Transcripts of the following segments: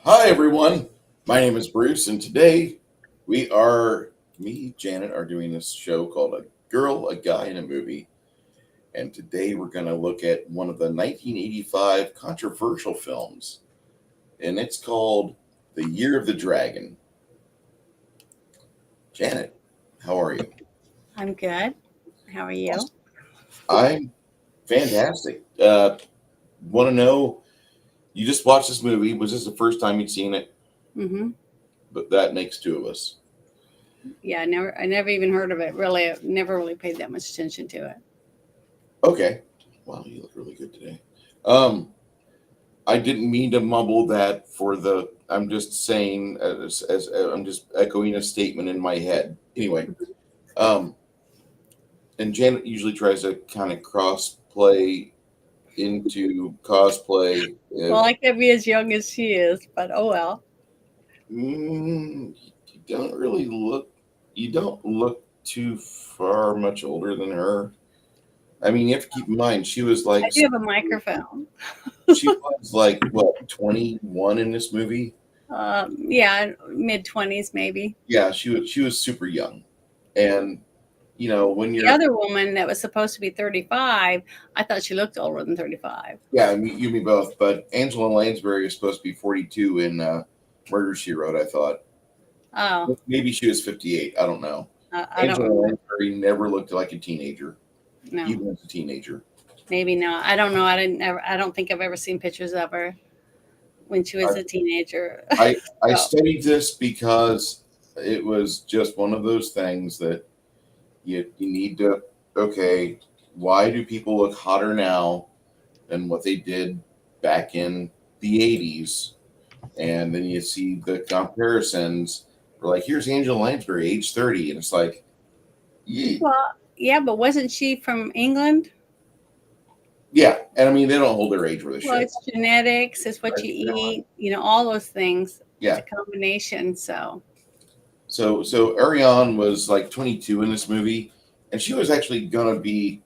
Hi, everyone. My name is Bruce, and today Janet, are doing this show called A Girl, a Guy, in a Movie. And today we're going to look at one of the 1985 controversial films, and it's called The Year of the Dragon. Janet, how are you? I'm good. How are you? I'm fantastic. Want to know, you just watched this movie. Was this the first time you'd seen it? Mm-hmm. But that makes two of us. Yeah, I never even heard of it. Really, I never really paid that much attention to it. Okay. Wow, you look really good today. Um, I didn't mean to mumble that for the. I'm just saying, I'm just echoing a statement in my head. Anyway, um, and Janet usually tries to kind of cross play into cosplay. Well, I could be as young as she is, but oh well. You don't really look. You don't look too far much older than her. I mean, you have to keep in mind I do have a microphone. she was like what 21 in this movie. Yeah, mid 20s maybe. Yeah, she was super young, and when The you're other woman that was supposed to be 35, I thought she looked older than 35. yeah, you me both. But Angela Lansbury is supposed to be 42 in Murder She Wrote. I thought Oh, maybe she was 58. I don't know. I don't Angela remember. Lansbury never looked like a teenager, No, even as a teenager. maybe not. I don't know. I don't think I've ever seen pictures of her when she I was a teenager. I So, studied this because it was just one of those things that you need to. Okay, why do people look hotter now than what they did back in the 80s? And then you see the comparisons. We're like, here's Angela Lansbury, age 30, and it's like, yeah, well, yeah, but wasn't she from England? yeah. And I mean, they don't hold their age worth a Well, shit. it's genetics, it's what Right? you eat, all those things. It's a Yeah. combination. So, So Ariane was like 22 in this movie, and she was actually gonna be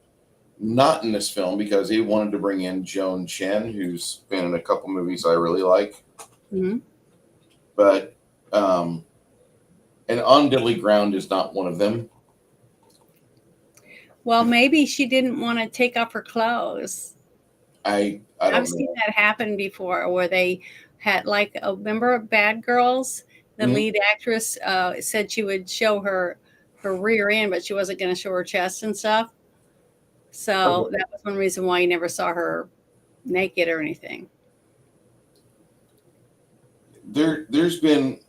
not in this film because they wanted to bring in Joan Chen, who's been in a couple movies I really like. mhm. But um, and On Deadly Ground is not one of them. Well, maybe she didn't want to take off her clothes. I I've don't seen know. that happen before where they had, like, remember Bad Girls? The Mhm. lead actress said she would show her rear end, but she wasn't going to show her chest and stuff. So Okay. that was one reason why you never saw her naked or anything. There's been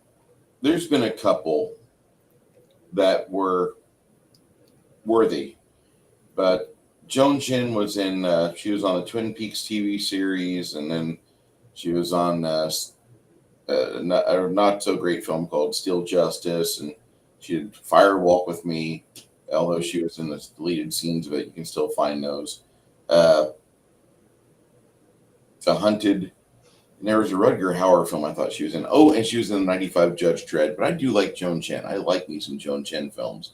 a couple that were worthy, but Joan Chen was in. She was on the Twin Peaks TV series, and then she was on a not so great film called Steel Justice, and she did Fire Walk with Me. Although she was in the deleted scenes of it, you can still find those. Uh, the Hunted. And there was a Rutger Hauer film I thought she was in. Oh, and she was in the '95 Judge Dredd. But I do like Joan Chen. I like me some Joan Chen films.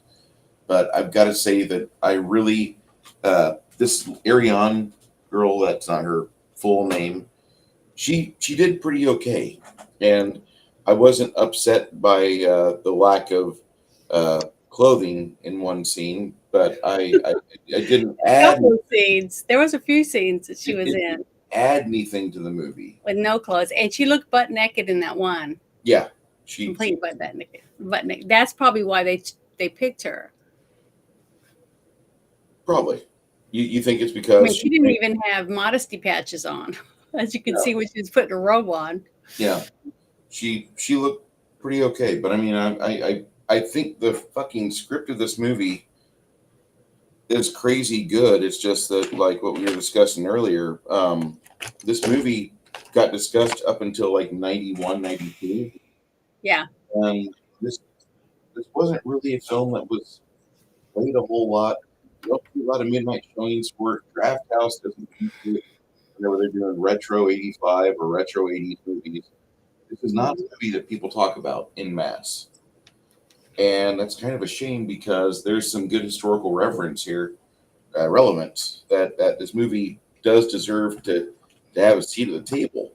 But I've got to say that I really this Ariane girl, that's not her full name. She did pretty okay, and I wasn't upset by the lack of clothing in one scene, but I didn't A add couple of scenes. There was a few scenes that she it, was it in didn't add anything to the movie. with no clothes, and she looked butt naked in that one, Yeah, she complete butt naked. Butt naked. That's probably why they picked her. probably. You think it's I because mean, she she didn't even have modesty patches on, as you can yeah see when she was putting a robe on. yeah she looked pretty okay, but I mean I think the fucking script of this movie is crazy good. It's just that, like what we were discussing earlier, this movie got discussed up until like 91, 92, Yeah, and this this wasn't really a film that was played a whole lot. You don't see a lot of midnight showings for it. Draft House doesn't feature it whenever they're doing retro 85 or retro 80s movies. This is not a mhm. movie that people talk about in mass. And that's kind of a shame because there's some good historical reference here, relevance that this movie does deserve to have a seat at the table.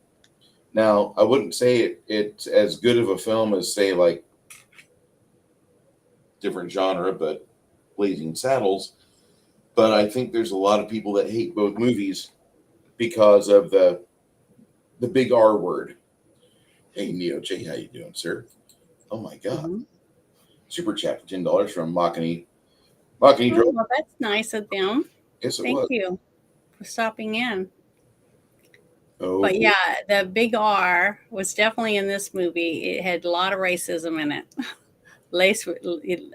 Now, I wouldn't say it's as good of a film as, say, like different genre, but Blazing Saddles. But I think there's a lot of people that hate both movies because of the big R word. Hey, Neo J, how you doing, sir? Oh my God. Mhm. Super chat for $10 from Makani. Makani Oh, drove. well, that's nice of them. Yes, it Thank was. you for stopping in. Oh, But boy. yeah, the big R was definitely in this movie. It had a lot of racism in it.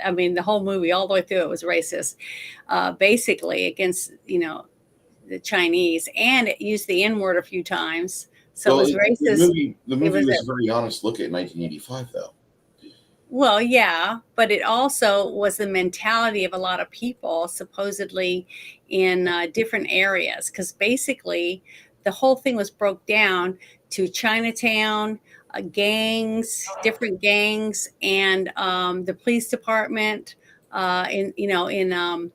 I mean, the whole movie, all the way through, it was racist, basically against, the Chinese, and it used the N word a few times. So it Well, was racist. the It movie was was a very honest look at 1985, though. Well, yeah, but it also was the mentality of a lot of people, supposedly in different areas, because basically the whole thing was broke down to Chinatown, different gangs, and the police department, in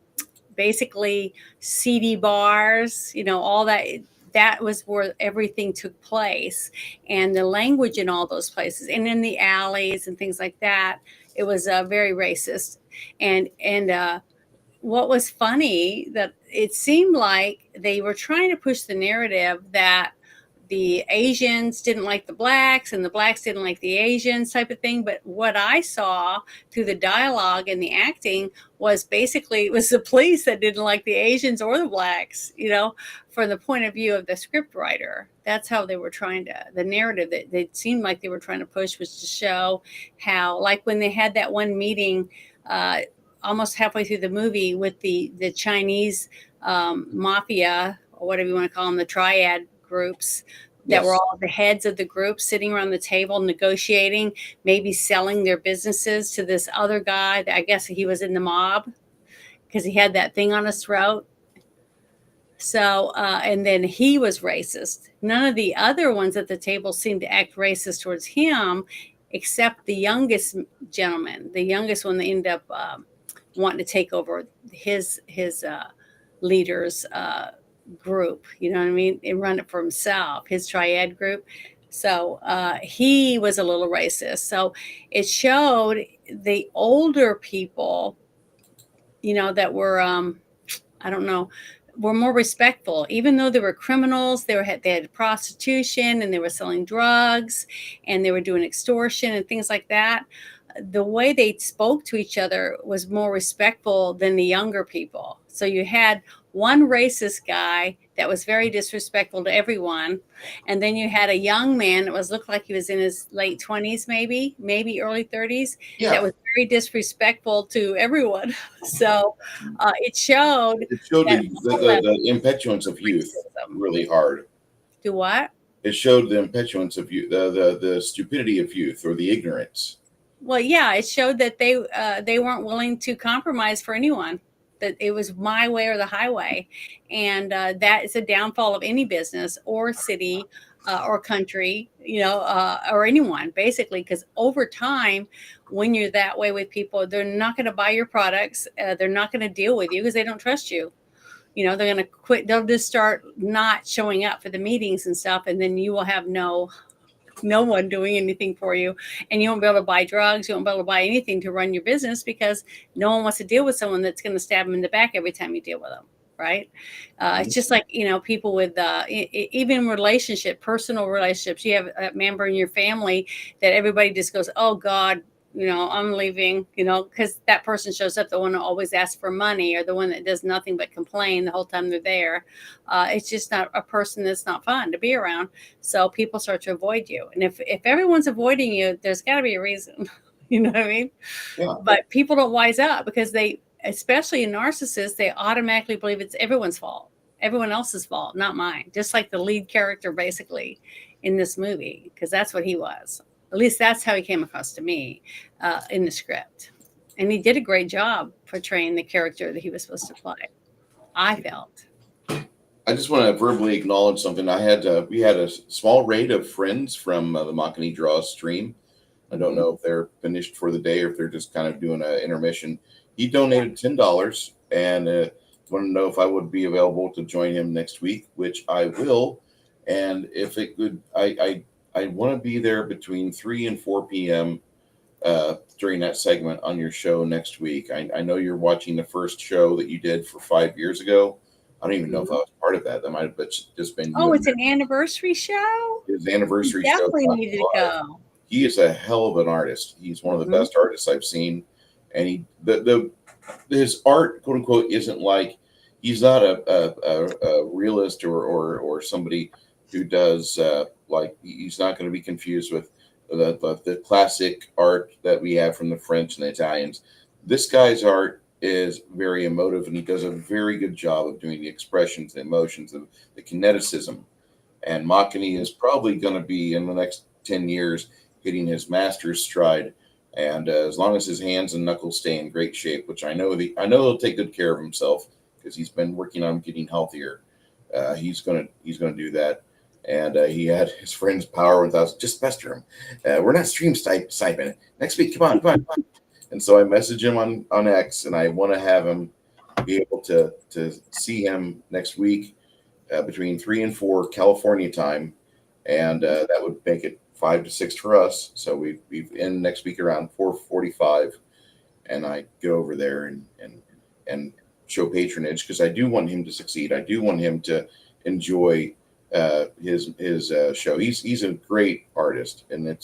basically seedy bars, all that. That was where everything took place, and the language in all those places, and in the alleys and things like that. It was very racist, and what was funny that it seemed like they were trying to push the narrative that the Asians didn't like the blacks and the blacks didn't like the Asians type of thing. But what I saw through the dialogue and the acting was basically it was the police that didn't like the Asians or the blacks, from the point of view of the script writer. That's how they were the narrative that they seemed like they were trying to push was to show how, like when they had that one meeting, almost halfway through the movie with the Chinese mafia, or whatever you want to call them, the triad groups that were Yes. all the heads of the group sitting around the table negotiating, maybe selling their businesses to this other guy. I guess he was in the mob because he had that thing on his throat. So, and then he was racist. None of the other ones at the table seemed to act racist towards him, except the youngest gentleman, the youngest one that ended up wanting to take over his leader's group. You know what I mean? And run it for himself, his triad group. So he was a little racist. So it showed the older people, that were I don't know, were more respectful, even though they were criminals. They had prostitution, and they were selling drugs, and they were doing extortion and things like that. The way they spoke to each other was more respectful than the younger people. So you had one racist guy that was very disrespectful to everyone, and then you had a young man that looked like he was in his late 20s, maybe early 30s, that Yeah. was very disrespectful to everyone. So it showed It showed that the impetuance of youth racism. really hard. Do what? It showed the impetuance of youth, the stupidity of youth, or the ignorance. Well, yeah, it showed that they weren't willing to compromise for anyone. That it was my way or the highway, and that is a downfall of any business or city or country, or anyone basically. Because over time, when you're that way with people, they're not going to buy your products. They're not going to deal with you because they don't trust you. They're going to quit. They'll just start not showing up for the meetings and stuff, and then you will have no one doing anything for you, and you won't be able to buy drugs. You won't be able to buy anything to run your business because no one wants to deal with someone that's going to stab them in the back every time you deal with them, right? It's just like people with even personal relationships. You have a member in your family that everybody just goes, oh God, I'm leaving, because that person shows up, the one who always asks for money, or the one that does nothing but complain the whole time they're there. It's just not a person that's not fun to be around. So people start to avoid you. And if everyone's avoiding you, there's got to be a reason. You know what I mean? Yeah. But people don't wise up because especially in narcissists, they automatically believe it's everyone's fault, everyone else's fault, not mine. Just like the lead character basically in this movie, because that's what he was. At least that's how he came across to me in the script. And he did a great job portraying the character that he was supposed to play, I felt. I just want to verbally acknowledge something. We had a small raid of friends from the Makani Draw stream. I don't know if they're finished for the day or if they're just kind of doing an intermission. He donated $10 and wanted to know if I would be available to join him next week, which I will. And if it could, I I want to be there between 3 and 4 p.m. During that segment on your show next week. I know you're watching the first show that you did for 5 years ago. I don't even know if I was part of that. That might have just been you Oh, and it's an anniversary show? his anniversary show. Definitely needed to go. He is a hell of an artist. He's one of the best artists I've seen, and his art, quote unquote, isn't like, he's not a realist or somebody who does like, he's not going to be confused with the classic art that we have from the French and the Italians. This guy's art is very emotive, and he does a very good job of doing the expressions, the emotions, the kineticism. And Makani is probably going to be, in the next 10 years, hitting his master's stride. And as long as his hands and knuckles stay in great shape, which I know he'll take good care of himself because he's been working on getting healthier. He's gonna do that. And he had his friend's Power 1000 just pester him. We're not stream sniping next week. Come on. And so I messaged him on X, and I want to have him be able to see him next week between 3 and 4 California time, and that would make it 5 to 6 for us. So we end next week around 4:45, and I go over there and show patronage because I do want him to succeed. I do want him to enjoy his show. He's a great artist, and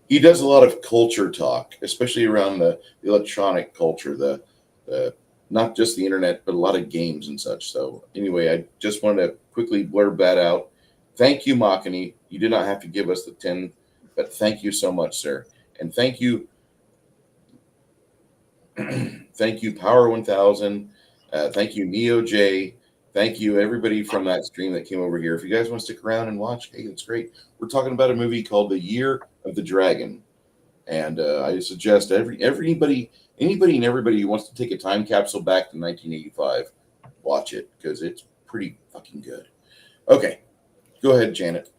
he does a lot of culture talk, especially around the electronic culture, the not just the internet, but a lot of games and such. So anyway, I just wanted to quickly blurb that out. Thank you, Makani. You did not have to give us the 10, but thank you so much, sir. And thank you, thank you, Power 1000. Thank you, Neo J. Thank you, everybody from that stream that came over here. If you guys want to stick around and watch, hey, that's great. We're talking about a movie called The Year of the Dragon. And I suggest anybody and everybody who wants to take a time capsule back to 1985, watch it because it's pretty fucking good. Okay, go ahead, Janet.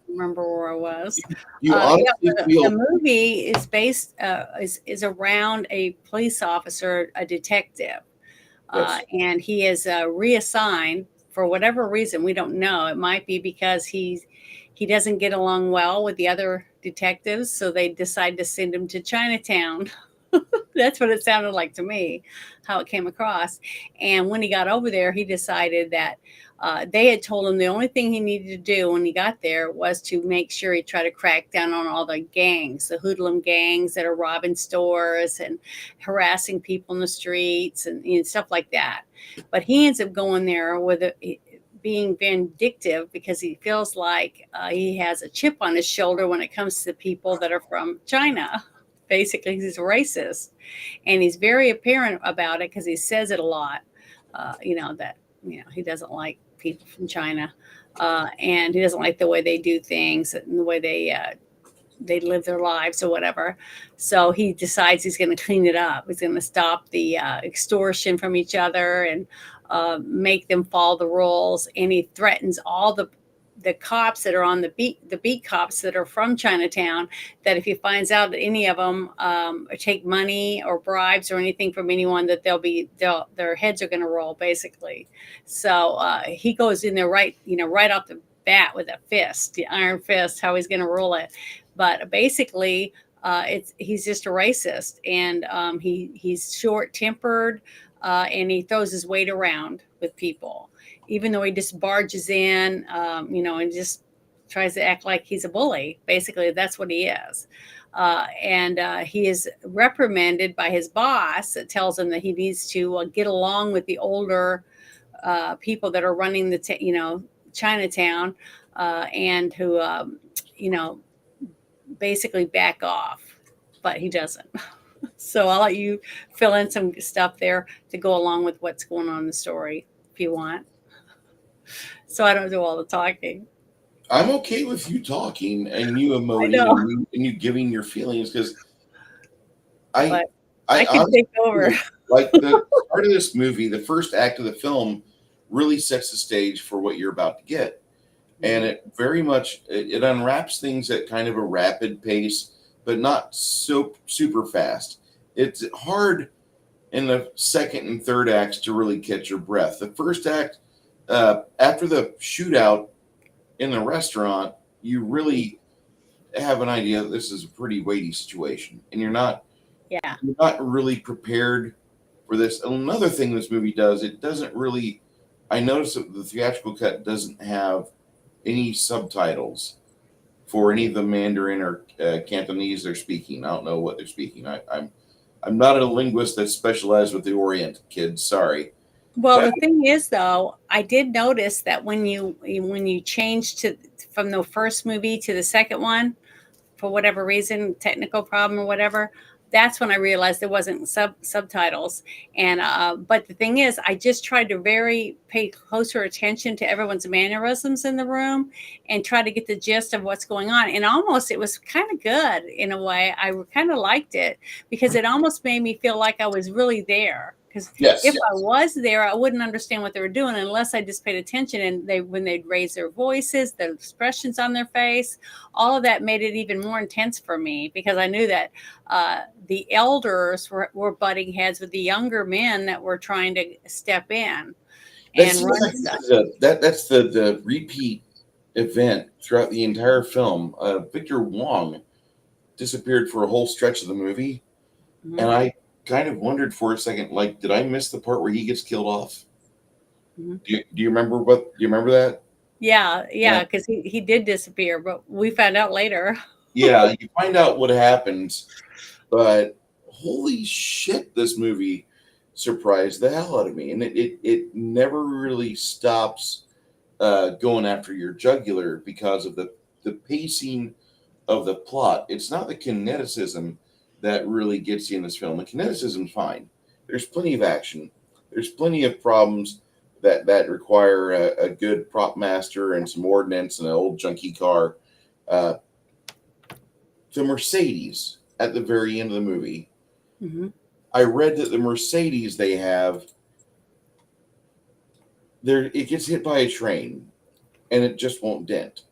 Remember where I was. The movie is based is around a police officer, a detective, Yes. and he is reassigned for whatever reason. We don't know. It might be because he doesn't get along well with the other detectives, so they decide to send him to Chinatown. That's what it sounded like to me, how it came across. And when he got over there, he decided that they had told him the only thing he needed to do when he got there was to make sure he tried to crack down on all the gangs, the hoodlum gangs that are robbing stores and harassing people in the streets and stuff like that. But he ends up going there with being vindictive because he feels like he has a chip on his shoulder when it comes to people that are from China. Basically, he's a racist, and he's very apparent about it because he says it a lot. That he doesn't like people from China, and he doesn't like the way they do things and the way they live their lives or whatever. So he decides he's going to clean it up. He's going to stop the extortion from each other and make them follow the rules. And he threatens all the cops that are on the beat cops that are from Chinatown, that if he finds out that any of them take money or bribes or anything from anyone, that their heads are going to roll, basically. So he goes in there right off the bat with a fist, the iron fist, how he's going to rule it. But basically, he's just a racist, and he's short-tempered, and he throws his weight around with people, even though he just barges in, and just tries to act like he's a bully. Basically, that's what he is. And he is reprimanded by his boss that tells him that he needs to get along with the older people that are running Chinatown, and who, basically back off. But he doesn't. So I'll let you fill in some stuff there to go along with what's going on in the story if you want. So I don't do all the talking. I'm okay with you talking and you emoting and you giving your feelings, because I can take over. Like the part of this movie, the first act of the film really sets the stage for what you're about to get. And it very much, it unwraps things at kind of a rapid pace, but not so super fast. It's hard in the second and third acts to really catch your breath. The first act, after the shootout, in the restaurant, you really have an idea that this is a pretty weighty situation, and Yeah. you're not really prepared for this. And another thing this movie does, it doesn't really. I noticed that the theatrical cut doesn't have any subtitles for any of the Mandarin or Cantonese they're speaking. I don't know what they're speaking. I'm not a linguist that specialized with the Orient, kids. Sorry, Well, but the thing is, though, I did notice that when you change to from the first movie to the second one, for whatever reason, technical problem or whatever, that's when I realized there wasn't subtitles. And but the thing is, I just tried to very pay closer attention to everyone's mannerisms in the room and try to get the gist of what's going on. And almost it was kind of good in a way. I kind of liked it because it almost made me feel like I was really there. Because yes, if I was there, I wouldn't understand what they were doing unless I just paid attention. And when they'd raise their voices, the expressions on their face, all of that made it even more intense for me because I knew that the elders were butting heads with the younger men that were trying to step in that and seems run like stuff. that's the repeat event throughout the entire film. Victor Wong disappeared for a whole stretch of the movie, Mhm, and I kind of wondered for a second, like, did I miss the part where he gets killed off? mhm. Do you remember what? Do you remember that? Yeah, Yeah, yeah, because he did disappear, but we found out later. yeah. You find out what happens, but holy shit, this movie surprised the hell out of me, and it never really stops going after your jugular because of the pacing of the plot. It's not the kineticism that really gets you in this film. The kineticism's fine. There's plenty of action. There's plenty of problems that require a good prop master and some ordnance and an old junky car. Uh, the Mercedes at the very end of the movie. Mhm. I read that the Mercedes they have there it gets hit by a train and it just won't dent.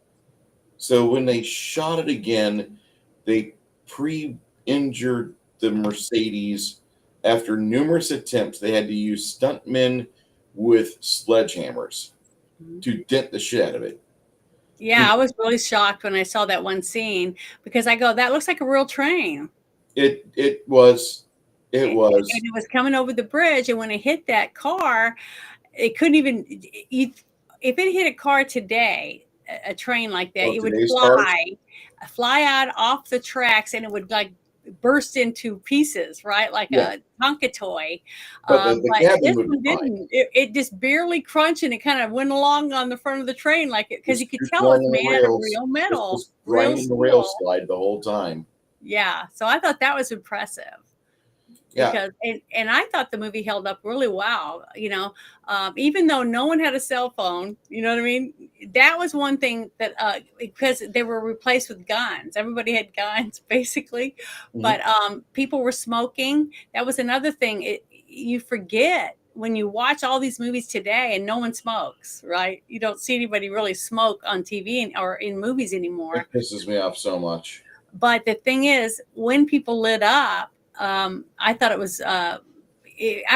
So when they shot it again, they pre-injured the Mercedes after numerous attempts. They had to use stuntmen with sledgehammers Mhm. to dent the shit out of it. Yeah, I was really shocked when I saw that one scene because I go, that looks like a real train. It was it And was it was coming over the bridge, and when it hit that car, it couldn't even. If it hit a car today, a train like that, well it would today's cars, fly out off the tracks, and it would like burst into pieces, right, like yeah. a Tonka toy. But the But cabin this would be one fine. didn't. It just barely crunched, and it kind of went along on the front of the train, like it because you could Just tell it's grinding the made out of rails, real metal, just real grinding the rail steel. slide the whole time. Yeah, so I thought that was impressive Yeah. because and I thought the movie held up really well. Even though no one had a cell phone, you know what I mean. That was one thing that because they were replaced with guns, everybody had guns basically, Mhm. but people were smoking. That was another thing. You forget when you watch all these movies today and no one smokes, right? You don't see anybody really smoke on TV or in movies anymore. It pisses me off so much. But the thing is, when people lit up, I thought it was. I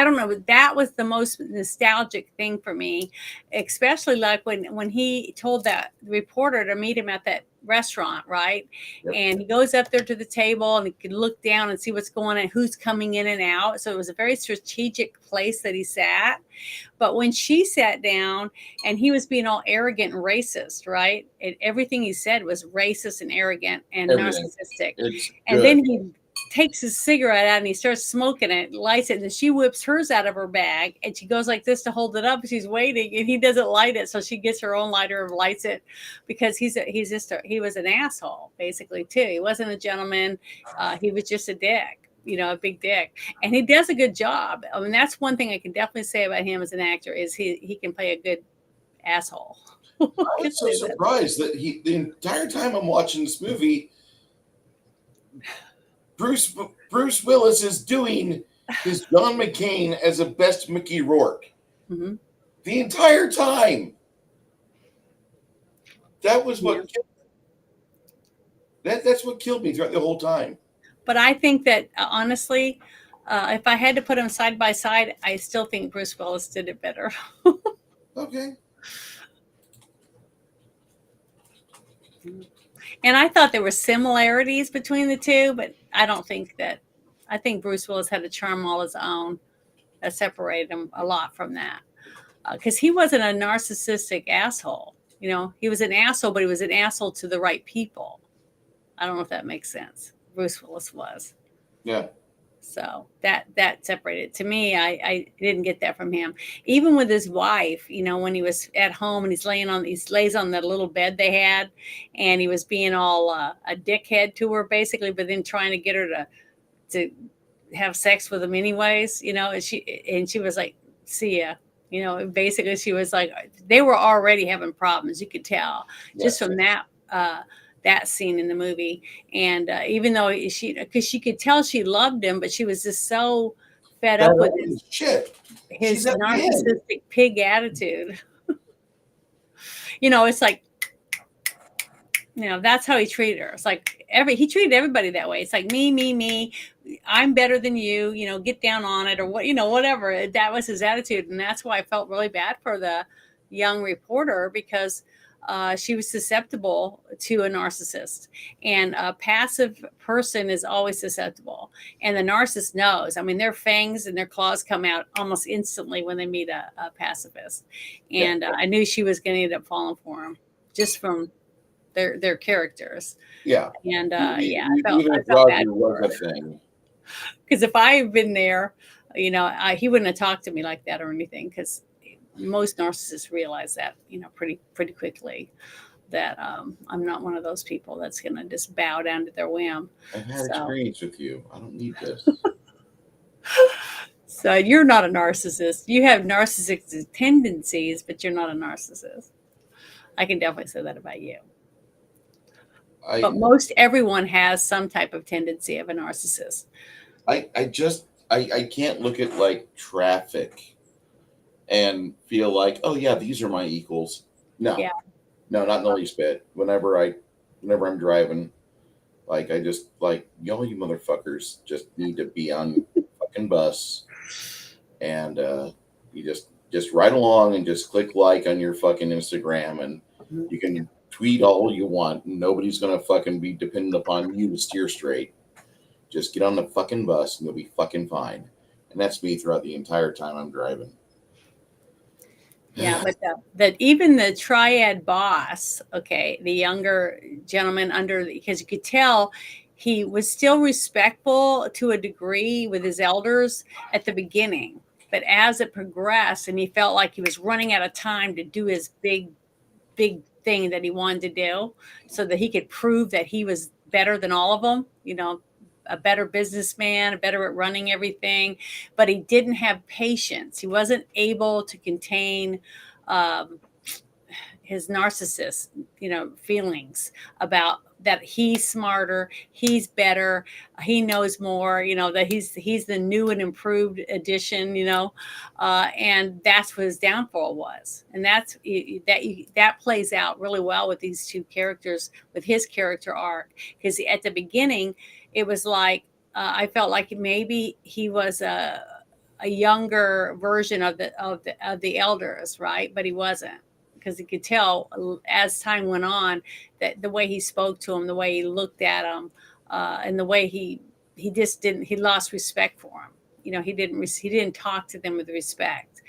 don't know. That was the most nostalgic thing for me, especially like when he told that reporter to meet him at that restaurant, right? Yep. And he goes up there to the table and he can look down and see what's going on, who's coming in and out. So it was a very strategic place that he sat. But when she sat down and he was being all arrogant and racist, right? And everything he said was racist and arrogant and Everything. narcissistic. It's And good. then he takes his cigarette out and he starts smoking it, lights it, and she whips hers out of her bag and she goes like this to hold it up. She's waiting and he doesn't light it. So she gets her own lighter and lights it because he was an asshole basically too. He wasn't a gentleman. He was just a dick, a big dick, and he does a good job. I mean, that's one thing I can definitely say about him as an actor is he can play a good asshole. I Can was so say that. surprised that the entire time I'm watching this movie, Bruce Willis is doing his John McCain as a best Mickey Rourke Mhm. the entire time. That was Yeah. that's what killed me throughout the whole time. But I think that honestly, if I had to put them side by side, I still think Bruce Willis did it better. Okay. And I thought there were similarities between the two, but I don't think that. I think Bruce Willis had a charm all his own that separated him a lot from that. Because he wasn't a narcissistic asshole. You know, he was an asshole, but he was an asshole to the right people. I don't know if that makes sense. Bruce Willis was. Yeah. So that separated. To me, I didn't get that from him. Even with his wife, you know, when he was at home and he lays on that little bed they had, and he was being all a dickhead to her basically, but then trying to get her to have sex with him anyways, you know, and she was like, see ya. You know, basically she was like, they were already having problems. You could tell just Yes. from that scene in the movie. And even though because she could tell she loved him, but she was just so fed up with Holy shit. She's his at the end. narcissistic pig attitude. You know, it's like, you know, that's how he treated her. It's like he treated everybody that way. It's like me. I'm better than you. You know, get down on it or what, you know, whatever. That was his attitude, and that's why I felt really bad for the young reporter because she was susceptible to a narcissist, and a passive person is always susceptible, and the narcissist knows. I mean, their fangs and their claws come out almost instantly when they meet a pacifist, and I knew she was going to end up falling for him just from their characters. Yeah. And Even I felt if bad Roger for was her a thing. because if I had been there, you know, he wouldn't have talked to me like that or anything. Because most narcissists realize that, you know, pretty quickly that I'm not one of those people that's going to just bow down to their whim. I've had So, experience with you. I don't need this. so you're not a narcissist. You have narcissistic tendencies, but you're not a narcissist. I can definitely say that about you. But I most everyone has some type of tendency of a narcissist. I can't look at like traffic and feel like, oh yeah, these are my equals. No. Yeah. No, not in the least bit. Whenever I'm driving, like I just like y'all you motherfuckers just need to be on the fucking bus and you just ride along and just click like on your fucking Instagram and you can tweet all you want. Nobody's gonna fucking be dependent upon you to steer straight. Just get on the fucking bus and you'll be fucking fine. And that's me throughout the entire time I'm driving. Yeah, but that even the triad boss, okay, the younger gentleman because you could tell he was still respectful to a degree with his elders at the beginning. But as it progressed and he felt like he was running out of time to do his big thing that he wanted to do so that he could prove that he was better than all of them, you know, a better businessman, better at running everything, but he didn't have patience. He wasn't able to contain um, his narcissist, you know, feelings about that he's smarter, he's better, he knows more, you know, that he's the new and improved edition, you know, and that's what his downfall was, and that plays out really well with these two characters, with his character arc, because at the beginning, it was like I felt like maybe he was a younger version of the elders, right? But he wasn't because he could tell as time went on that the way he spoke to him, the way he looked at him, and the way he just didn't he lost respect for him. You know, he didn't talk to them with respect,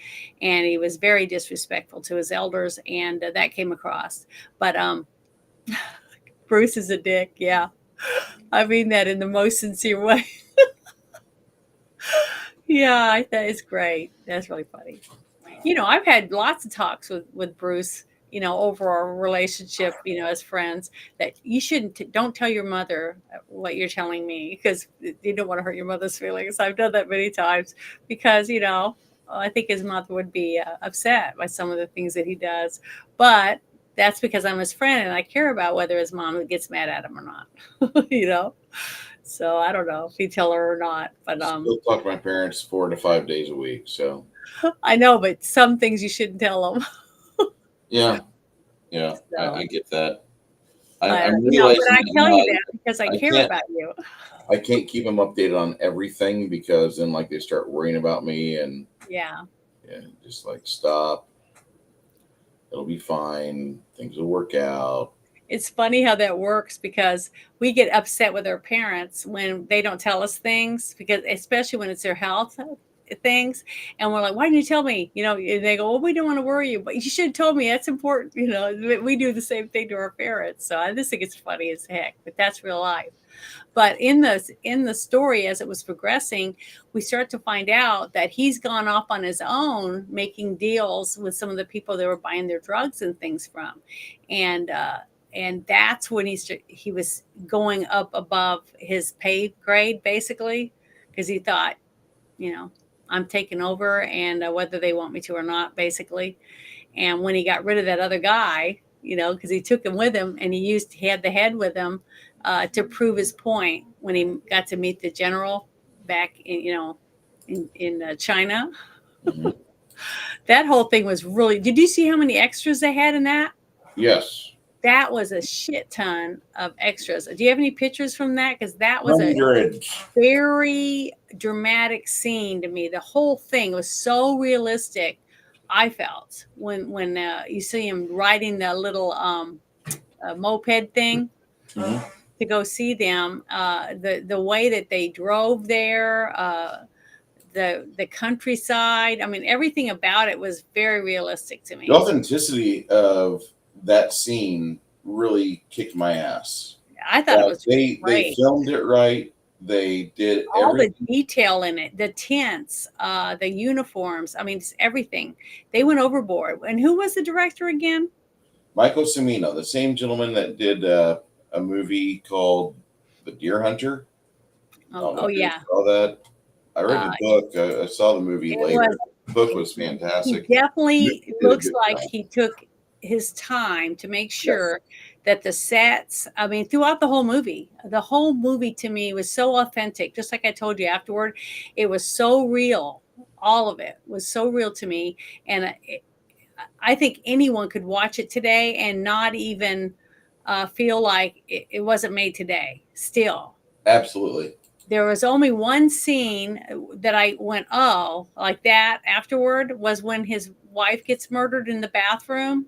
and he was very disrespectful to his elders, and that came across. But Bruce is a dick. Yeah, I mean that in the most sincere way. Yeah, I thought it's great. That's really funny. You know, I've had lots of talks with Bruce, you know, over our relationship, you know, as friends, that you don't tell your mother what you're telling me because you don't want to hurt your mother's feelings. I've done that many times because, you know, I think his mother would be upset by some of the things that he does. But that's because I'm his friend and I care about whether his mom gets mad at him or not, you know? So I don't know if he tell her or not, but Still talk to my parents 4 to 5 days a week. So I know, but some things you shouldn't tell them. yeah, So, I get that. I'm you know, but realizing I that tell now you that because I I care can't about you. I can't keep them updated on everything because then like they start worrying about me and Yeah. just like stop. It'll be fine. Things will work out. It's funny how that works because we get upset with our parents when they don't tell us things, because especially when it's their health things, and we're like, why didn't you tell me? And they go, well, we don't want to worry you, but you should have told me. That's important. We do the same thing to our parents. So I just think it's funny as heck, but that's real life. But in the story, as it was progressing, we start to find out that he's gone off on his own, making deals with some of the people they were buying their drugs and things from, and that's when he was going up above his pay grade, basically, because he thought, you know, I'm taking over, and whether they want me to or not, basically. And when he got rid of that other guy, because he took him with him, and he had the head with him to prove his point when he got to meet the general back in China. Mhm. That whole thing was really. Did you see how many extras they had in that? Yes. That was a shit ton of extras. Do you have any pictures from that? Because that was a Hundreds. very dramatic scene to me. The whole thing was so realistic. I felt when you see him riding the little moped thing Mhm. to go see them, the way that they drove there, the countryside. I mean, everything about it was very realistic to The me. authenticity of that scene really kicked my ass. I thought it was They great. filmed it right. They did All the everything. detail in it, the tents, the uniforms. I mean, it's everything. They went overboard. And who was the director again? Michael Cimino, the same gentleman that did a movie called The Deer Hunter. I don't know Oh if you yeah. saw that. I read Uh, the book. I saw the movie it was. later. The book was He fantastic. He definitely did a looks good like job. he took his time to make Yes, sure that the sets, I mean, throughout the whole movie to me was so authentic. Just like I told you afterward, it was so real. All of it was so real to me. And I think anyone could watch it today and not even feel like it wasn't made today still. absolutely. There was only one scene that I went, oh, like that afterward, was when his wife gets murdered in the bathroom.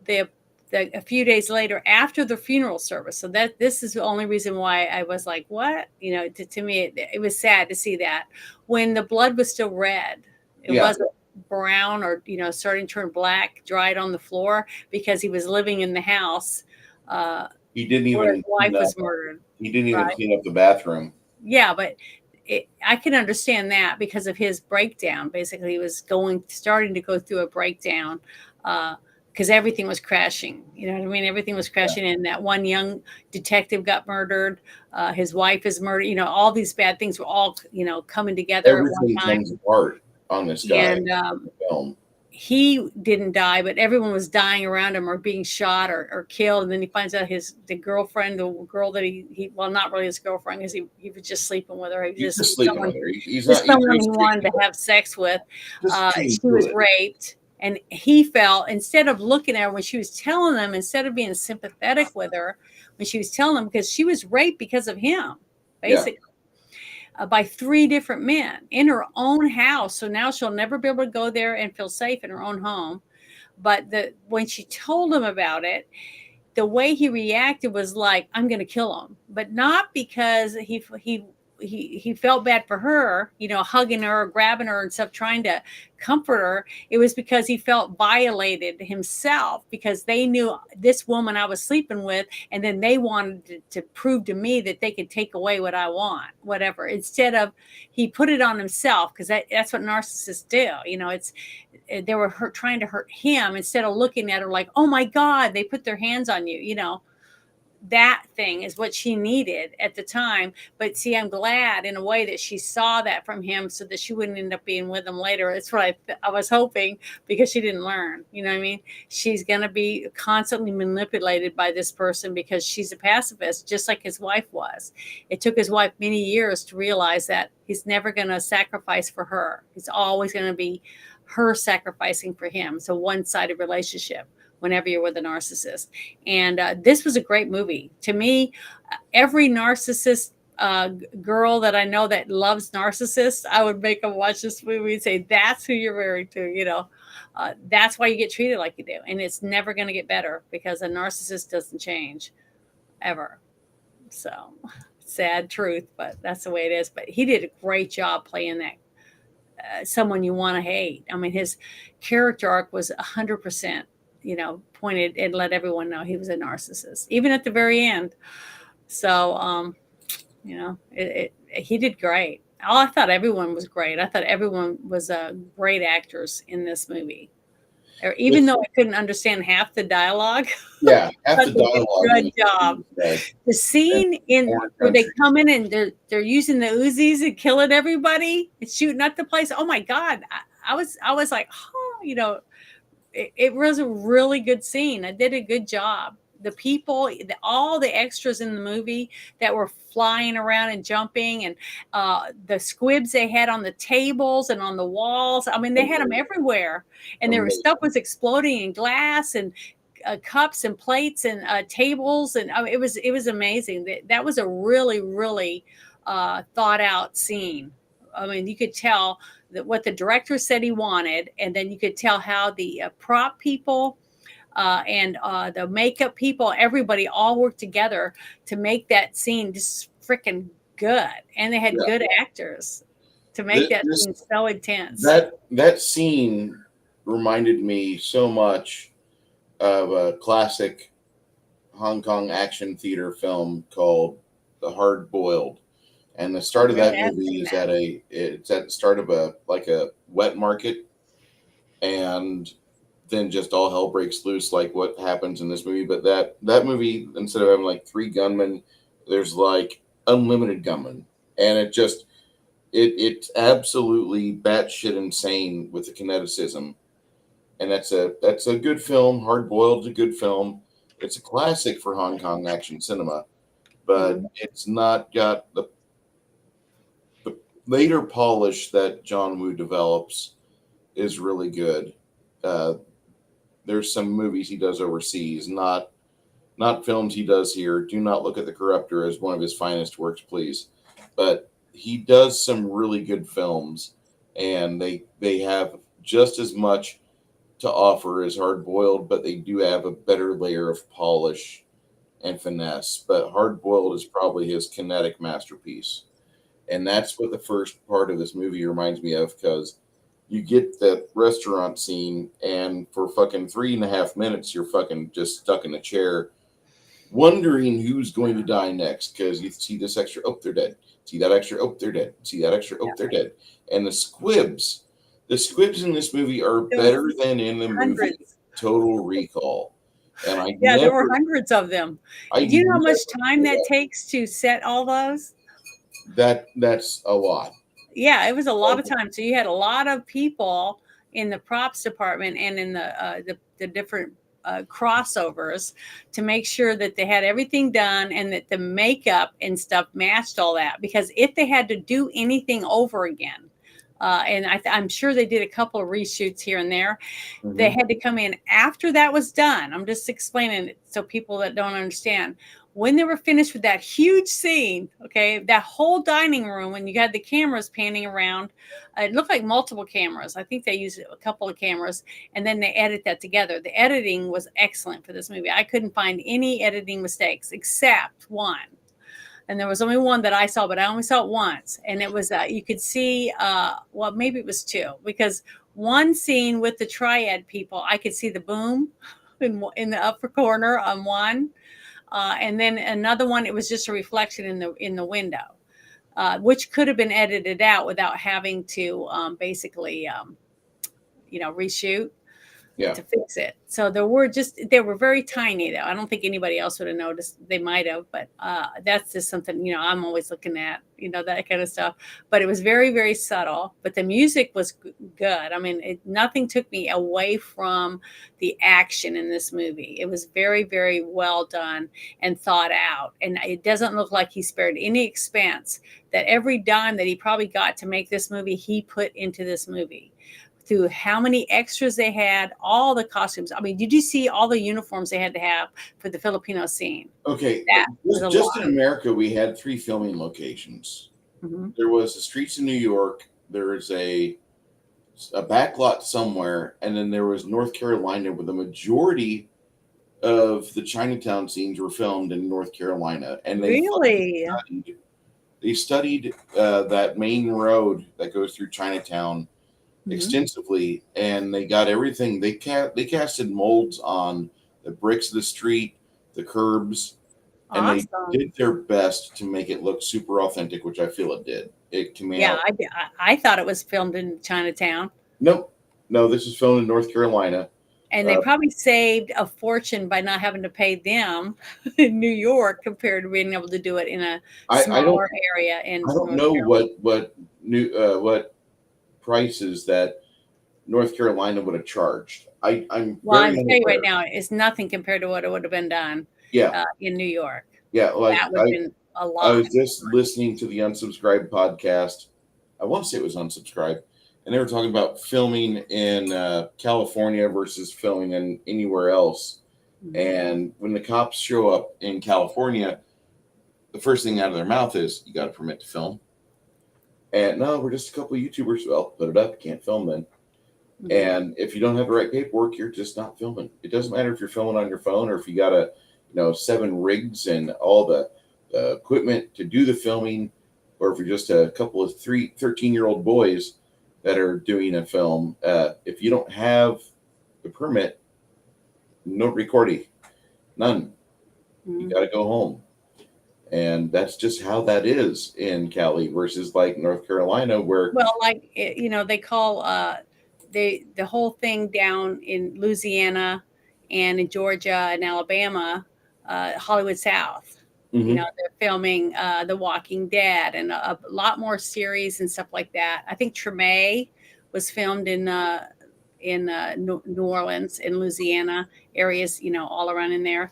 The, a few days later after the funeral service. So this is the only reason why I was like, what? To me, it was sad to see that when the blood was still red. It Yeah, wasn't brown or, starting to turn black, dried on the floor, because he was living in the house he didn't where his even clean wife up. was murdered. He didn't even Right. clean up the bathroom. Yeah, but I can understand that because of his breakdown. Basically, he was starting to go through a breakdown because everything was crashing. You know what I mean? Everything was crashing, and that one young detective got murdered. His wife is murdered. All these bad things were all coming together at one Everything time. comes apart on this guy in And the film. he didn't die, but everyone was dying around him or being shot or killed. And then he finds out the girlfriend, the girl that he well, not really his girlfriend, because he was just sleeping with her. He was He's just just sleeping someone, with her. He's just not. He's someone he just wanted to have sex with. getting She to was it. raped, and he felt, instead of looking at her when she was telling him, instead of being sympathetic with her when she was telling him, because she was raped because of him, Yeah, basically. By 3 different men in her own house. So now she'll never be able to go there and feel safe in her own home. But when she told him about it, the way he reacted was like, I'm going to kill him, but not because he felt bad for her, hugging her, grabbing her and stuff, trying to comfort her. It was because he felt violated himself, because they knew this woman I was sleeping with, and then they wanted to prove to me that they could take away what I want, whatever. Instead of, he put it on himself, because that's what narcissists do. They were trying to hurt him instead of looking at her like, oh my God, they put their hands on you. That thing is what she needed at the time. But see, I'm glad in a way that she saw that from him, so that she wouldn't end up being with him later. It's what I was hoping, because she didn't learn. You know what I mean? She's going to be constantly manipulated by this person because she's a pacifist, just like his wife was. It took his wife many years to realize that he's never going to sacrifice for her. He's always going to be her sacrificing for him. It's a one-sided relationship whenever you're with a narcissist. And this was a great movie. To me, every narcissist girl that I know that loves narcissists, I would make them watch this movie and say, that's who you're married to. That's why you get treated like you do, and it's never going to get better because a narcissist doesn't change ever. So sad truth, but that's the way it is. But he did a great job playing that someone you want to hate. I mean, his character arc was 100%, pointed and let everyone know he was a narcissist, even at the very end. So, he did great. I thought everyone was great. I thought everyone was great actors in this movie. Or even though I couldn't understand half the dialogue, Yeah, half the but they did dialogue. a good job. The scene where they come in and they're using the Uzis and killing everybody and shooting up the place. Oh my God. I was like, oh, it was a really good scene. I did a good job. The people, all the extras in the movie that were flying around and jumping, and the squibs they had on the tables and on the walls. I mean, they had them everywhere, and there was stuff was exploding in glass and cups and plates and tables, and I mean, it was amazing. That was a really, really thought out scene. I mean, you could tell that what the director said he wanted, and then you could tell how the prop people and the makeup people, everybody all worked together to make that scene just freaking good. And they had good actors to make that scene so intense. That scene reminded me so much of a classic Hong Kong action theater film called The Hard Boiled. And the start of that movie is it's at the start of a wet market, and then just all hell breaks loose like what happens in this movie. But that movie, instead of having like 3 gunmen, there's like unlimited gunmen, and it's absolutely batshit insane with the kineticism. And that's a good film. Hard Boiled is a good film. It's a classic for Hong Kong action cinema, but it's not got the later polish that John Woo develops is really good. There's some movies he does overseas, not films he does here. Do not look at The Corruptor as one of his finest works, please. But he does some really good films, and they have just as much to offer as Hard Boiled, but they do have a better layer of polish and finesse. But Hard Boiled is probably his kinetic masterpiece. And that's what the first part of this movie reminds me of, because you get that restaurant scene, and for fucking 3.5 minutes, you're fucking just stuck in a chair, wondering who's going to die next, because you see this extra, oh, they're dead. See that extra, oh, they're dead. See that extra, oh, they're dead. And the squibs in this movie are better than in the movie Total Recall. And there were hundreds of them. Do you know how much time that takes to set all those? That's a lot. Yeah, it was a lot of time. So you had a lot of people in the props department and in the different crossovers to make sure that they had everything done and that the makeup and stuff matched all that. Because if they had to do anything over again, and I'm sure they did a couple of reshoots here and there, they had to come in after that was done. I'm just explaining it so people that don't understand. When they were finished with that huge scene, okay, that whole dining room, when you had the cameras panning around, it looked like multiple cameras. I think they used a couple of cameras, and then they edit that together. The editing was excellent for this movie. I couldn't find any editing mistakes except one. And there was only one that I saw, but I only saw it once. And it was, you could see, well, maybe it was 2, because one scene with the triad people, I could see the boom in the upper corner on one. And then another one, it was just a reflection in the window, which could have been edited out without having to basically, reshoot to fix it. So they were very tiny though. I don't think anybody else would have noticed. They might have, but that's just something, I'm always looking at, that kind of stuff. But it was very, very subtle, but the music was good. I mean, nothing took me away from the action in this movie. It was very, very well done and thought out. And it doesn't look like he spared any expense. That every dime that he probably got to make this movie, he put into this movie. Through how many extras they had, all the costumes. I mean, did you see all the uniforms they had to have for the Filipino scene? Okay, just in America, we had 3 filming locations. There was the streets of New York. There is a a back lot somewhere, and then there was North Carolina, where the majority of the Chinatown scenes were filmed in North Carolina, and Really? they studied that main road that goes through Chinatown Mhm. extensively, and they got everything. They casted molds on the bricks of the street, the curbs, and they Awesome. did their best to make it look super authentic, which I feel it did. It came Yeah, out. I thought it was filmed in Chinatown, Nope, no, this was filmed in North Carolina. and they Uh, probably saved a fortune by not having to pay them in New York compared to being able to do it in a I don't smaller area in I don't North know Carolina. what prices that North Carolina would have charged. I'm Well, very I'm telling you right unaware. now, it's nothing compared to what it would have been done Yeah, in New York. yeah. Like That would have been a I lot. was just listening to the Unsubscribed podcast. I want to say it was Unsubscribed, and they were talking about filming in California versus filming in anywhere else. Mhm. And when the cops show up in California, the first thing out of their mouth is, "You got a permit to film?" And no, we're just a couple of YouTubers. Well, put it up. You can't film then. Mhm. And if you don't have the right paperwork, you're just not filming. It doesn't matter if you're filming on your phone or if you got seven rigs and all the equipment to do the filming, or if you're just a couple of 13-year-old boys that are doing a film. If you don't have the permit, no recording, none. You Mhm. got to go home. And that's just how that is in Cali versus like North Carolina, where Well, like they call the whole thing down in Louisiana and in Georgia and Alabama, Hollywood South. Mhm. They're filming The Walking Dead and a lot more series and stuff like that. I think Treme was filmed in New Orleans, in Louisiana areas, all around in there,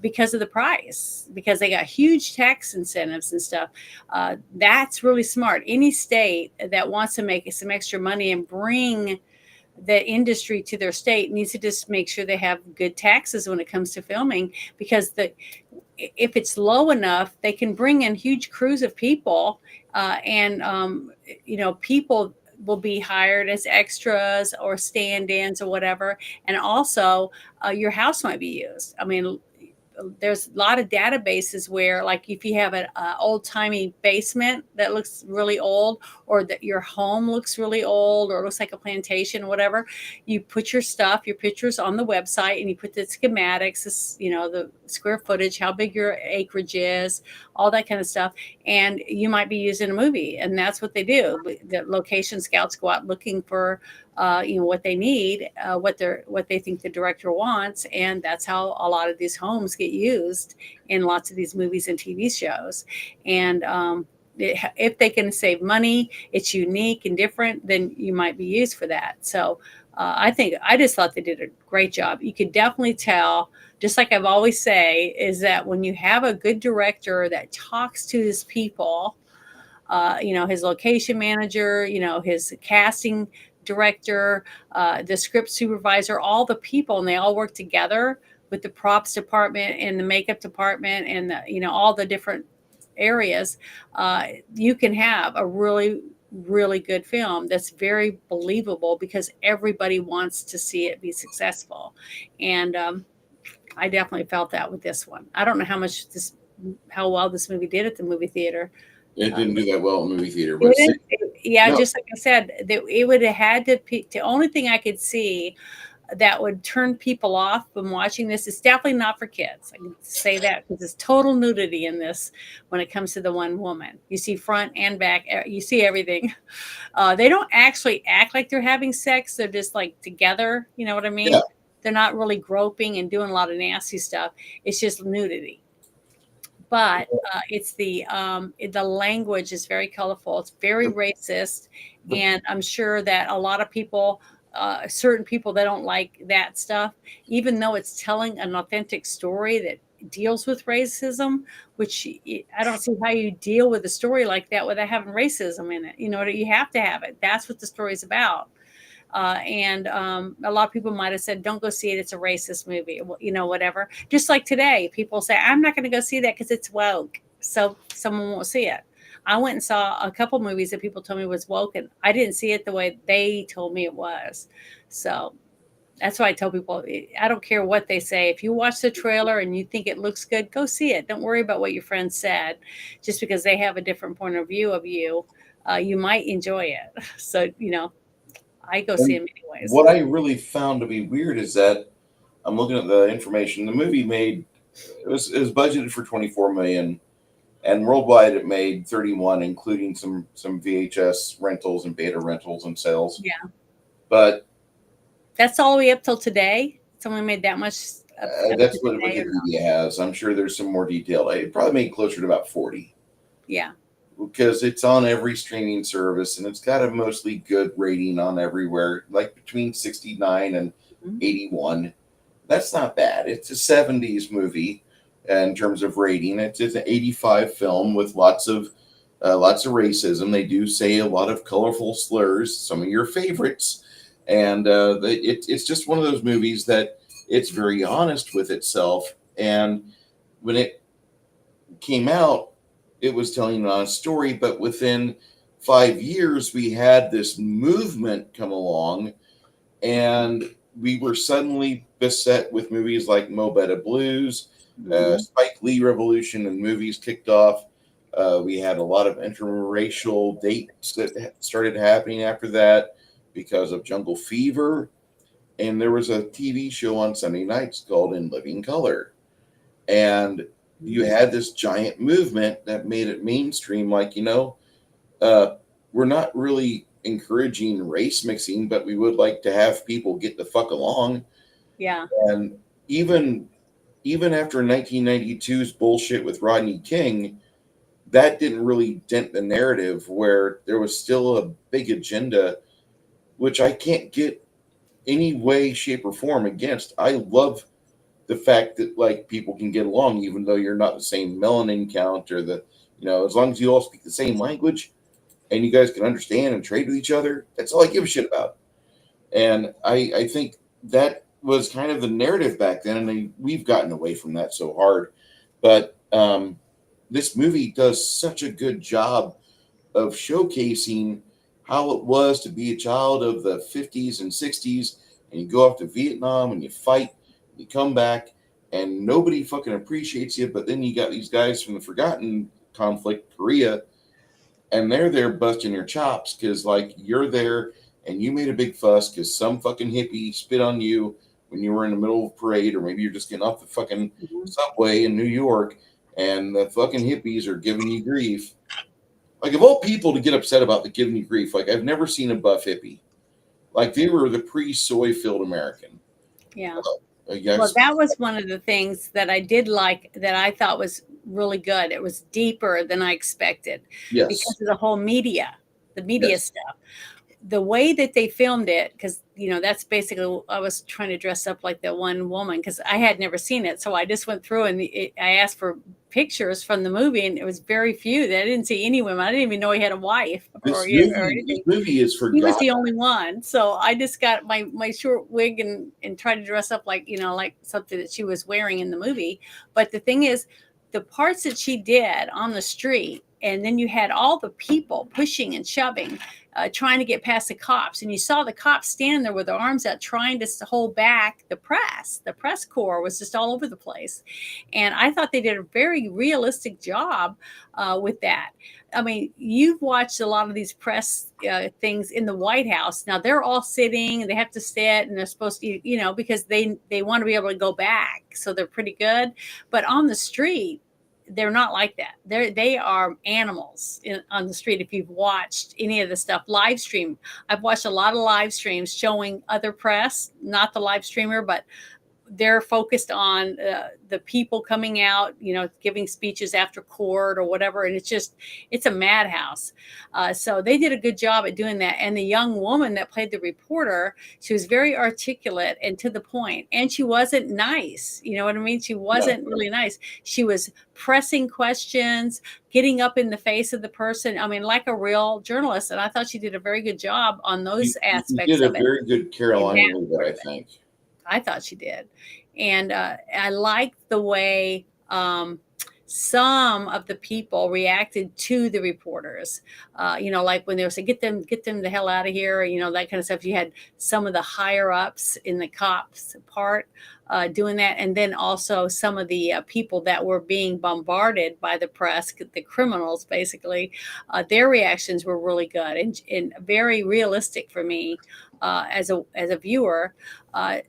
because of the price, because they got huge tax incentives and stuff. That's really smart. Any state that wants to make some extra money and bring the industry to their state needs to just make sure they have good taxes when it comes to filming, because if it's low enough, they can bring in huge crews of people, and people will be hired as extras or stand-ins or whatever, and also your house might be used. I mean, there's a lot of databases where, like, if you have an old-timey basement that looks really old, or that your home looks really old, or looks like a plantation, whatever, you put your stuff, your pictures on the website, and you put the schematics, the square footage, how big your acreage is, all that kind of stuff, and you might be used in a movie. And that's what they do. The location scouts go out looking for what they need, what they think the director wants, and that's how a lot of these homes get used in lots of these movies and TV shows. And if they can save money, it's unique and different, then you might be used for that. So I just thought they did a great job. You could definitely tell, just like I've always say, is that when you have a good director that talks to his people, his location manager, his casting director, the script supervisor, all the people, and they all work together with the props department and the makeup department and all the different areas, you can have a really, really good film that's very believable, because everybody wants to see it be successful. And I definitely felt that with this one. I don't know how well this movie did at the movie theater. It uh, didn't do that well in the movie theater, but didn't? Yeah, no, just like I said, that it would have had to the only thing I could see that would turn people off from watching this is definitely not for kids. I can say that, because there's total nudity in this when it comes to the one woman. You see front and back, you see everything. They don't actually act like they're having sex. They're just like together. You know what I yeah, mean? They're not really groping and doing a lot of nasty stuff. It's just nudity. But the language is very colorful. It's very the, racist, the, and I'm sure that a lot of people, certain people, that don't like that stuff, even though it's telling an authentic story that deals with racism. Which I don't see how you deal with a story like that without having racism in it. You have to have it. That's what the story is about. And a lot of people might have said, "Don't go see it. It's a racist movie." Well, whatever. Just like today, people say, "I'm not going to go see that because it's woke," so someone won't see it. I went and saw a couple movies that people told me was woke, and I didn't see it the way they told me it was. So that's why I tell people, I don't care what they say. If you watch the trailer and you think it looks good, go see it. Don't worry about what your friends said, just because they have a different point of view of you. You might enjoy it. So, I go see And them anyways. what I really found to be weird is that I'm looking at the information. The movie made it was budgeted for 24 million, and worldwide it made 31, including some VHS rentals and beta rentals and sales. Yeah. But That's all the way up till today. Someone made that much up to that's what today or no? Wikipedia has. I'm sure there's some more detail. It probably made closer to about 40 Yeah. because it's on every streaming service and it's got a mostly good rating on everywhere, like between 69 and Mhm. 81. That's not bad. It's a 70s movie in terms of rating. It's an 85 film with lots of racism. They do say a lot of colorful slurs, some of your favorites, and it's just one of those movies that it's very honest with itself. And when it came out, it was telling an honest story, but within 5 years, we had this movement come along, and we were suddenly beset with movies like Mo Better Blues, Mhm. Spike Lee Revolution, and movies kicked off. We had a lot of interracial dates that started happening after that because of Jungle Fever. And there was a TV show on Sunday nights called In Living Color. And you had this giant movement that made it mainstream. Like, uh, we're not really encouraging race mixing, but we would like to have people get the fuck along. Yeah. And even even after 1992's bullshit with Rodney King, that didn't really dent the narrative where there was still a big agenda, which I can't get any way, shape, or form against. I love the fact that like people can get along even though you're not the same melanin count or as long as you all speak the same language and you guys can understand and trade with each other, that's all I give a shit about. And I think that was kind of the narrative back then, and we've gotten away from that so hard. But this movie does such a good job of showcasing how it was to be a child of the 50s and 60s, and you go off to Vietnam and you fight, you come back, and nobody fucking appreciates you. But then you got these guys from the forgotten conflict, Korea, and they're there busting your chops because like you're there and you made a big fuss because some fucking hippie spit on you when you were in the middle of a parade, or maybe you're just getting off the fucking Mhm. subway in New York and the fucking hippies are giving you grief. Like of all people to get upset about the giving you grief, like I've never seen a buff hippie. Like they were the pre-soy filled American. Yeah. I Well, guess that was one of the things that I did like that I thought was really good. It was deeper than I expected yes, because of the media yes. stuff. The way that they filmed it, because that's basically, I was trying to dress up like that one woman because I had never seen it, so I just went through and I asked for pictures from the movie, and it was very few that I didn't see any women. I didn't even know he had a wife or This anything. movie is He was forgotten. the only one, so I just got my short wig and tried to dress up like like something that she was wearing in the movie. But the thing is, the parts that she did on the street, and then you had all the people pushing and shoving, trying to get past the cops, and you saw the cops standing there with their arms out trying to hold back the press. The press corps was just all over the place, and I thought they did a very realistic job with that. I mean, you've watched a lot of these press things in the White House. Now they're all sitting and they have to sit and they're supposed to, because they want to be able to go back. So they're pretty good. But on the street, they're not like that. They are animals on the street. If you've watched any of the stuff live stream, I've watched a lot of live streams showing other press, not the live streamer, but they're focused on the people coming out, giving speeches after court or whatever. And it's a madhouse. So they did a good job at doing that. And the young woman that played the reporter, she was very articulate and to the point. And she wasn't nice. You know what I mean? She No, wasn't really nice. She was pressing questions, getting up in the face of the person. I mean, like a real journalist. And I thought she did a very good job on those you aspects did a of it. very good In Carolina that Reaper, I think. I thought she did. And I liked the way some of the people reacted to the reporters. Like when they were saying, get them the hell out of here, that kind of stuff. You had some of the higher ups in the cops part doing that. And then also some of the people that were being bombarded by the press, the criminals, basically, their reactions were really good and very realistic for me as a viewer of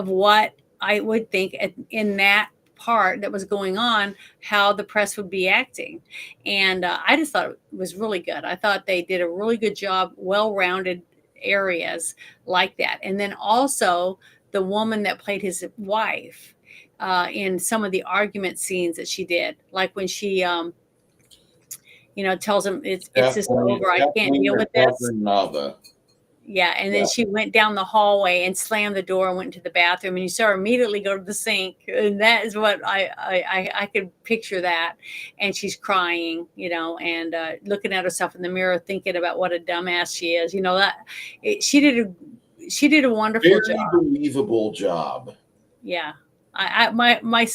what I would think in that part that was going on, how the press would be acting. And I just thought it was really good. I thought they did a really good job, well-rounded areas like that. And then also the woman that played his wife in some of the argument scenes that she did, like when she tells him it's just over, I can't deal with this. Nava. Yeah, and then she went down the hallway and slammed the door and went into the bathroom, and you saw her immediately go to the sink, and that is what I could picture that. And she's crying, and looking at herself in the mirror, thinking about what a dumbass she is. She did a wonderful Very job. believable job. Yeah, my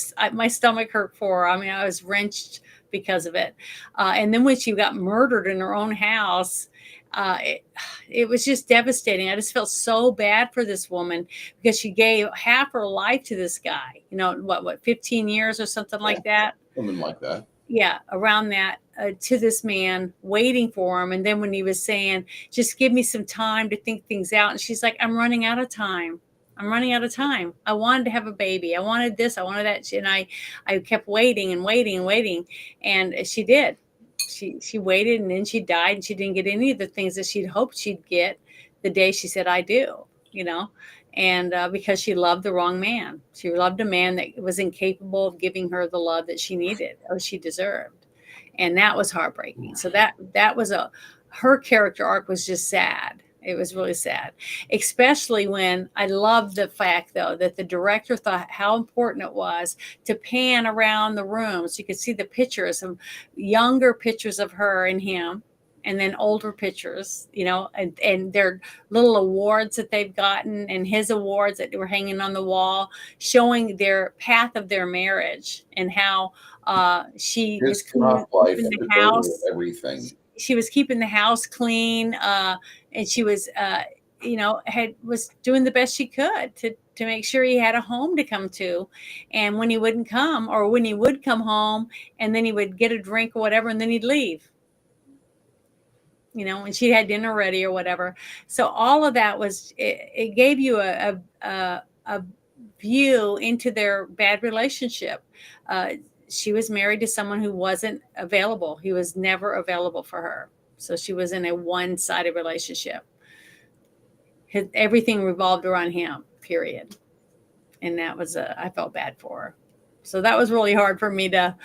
stomach hurt for her. I mean, I was wrenched because of it. And then when she got murdered in her own house. It was just devastating. I just felt so bad for this woman because she gave half her life to this guy, what 15 years or something like that. Something like that. Yeah, around that, to this man, waiting for him. And then when he was saying, just give me some time to think things out. And she's like, I'm running out of time. I'm running out of time. I wanted to have a baby. I wanted this. I wanted that. And I kept waiting and waiting and waiting. And she did. She waited, and then she died, and she didn't get any of the things that she'd hoped she'd get the day she said, I do, and because she loved the wrong man. She loved a man that was incapable of giving her the love that she needed or she deserved. And that was heartbreaking. So that was her character arc was just sad. It was really sad, especially when I loved the fact, though, that the director thought how important it was to pan around the room so you could see the pictures, some younger pictures of her and him, and then older pictures, and their little awards that they've gotten and his awards that were hanging on the wall, showing their path of their marriage and how she was keeping the house. Everything. She was keeping the house clean, and she was, was doing the best she could to make sure he had a home to come to. And when he wouldn't come, or when he would come home, and then he would get a drink or whatever, and then he'd leave. And she had dinner ready or whatever. So all of that it gave you a view into their bad relationship. She was married to someone who wasn't available. He was never available for her. So she was in a one-sided relationship. Everything revolved around him, period. And that was I felt bad for her. So that was really hard for me to,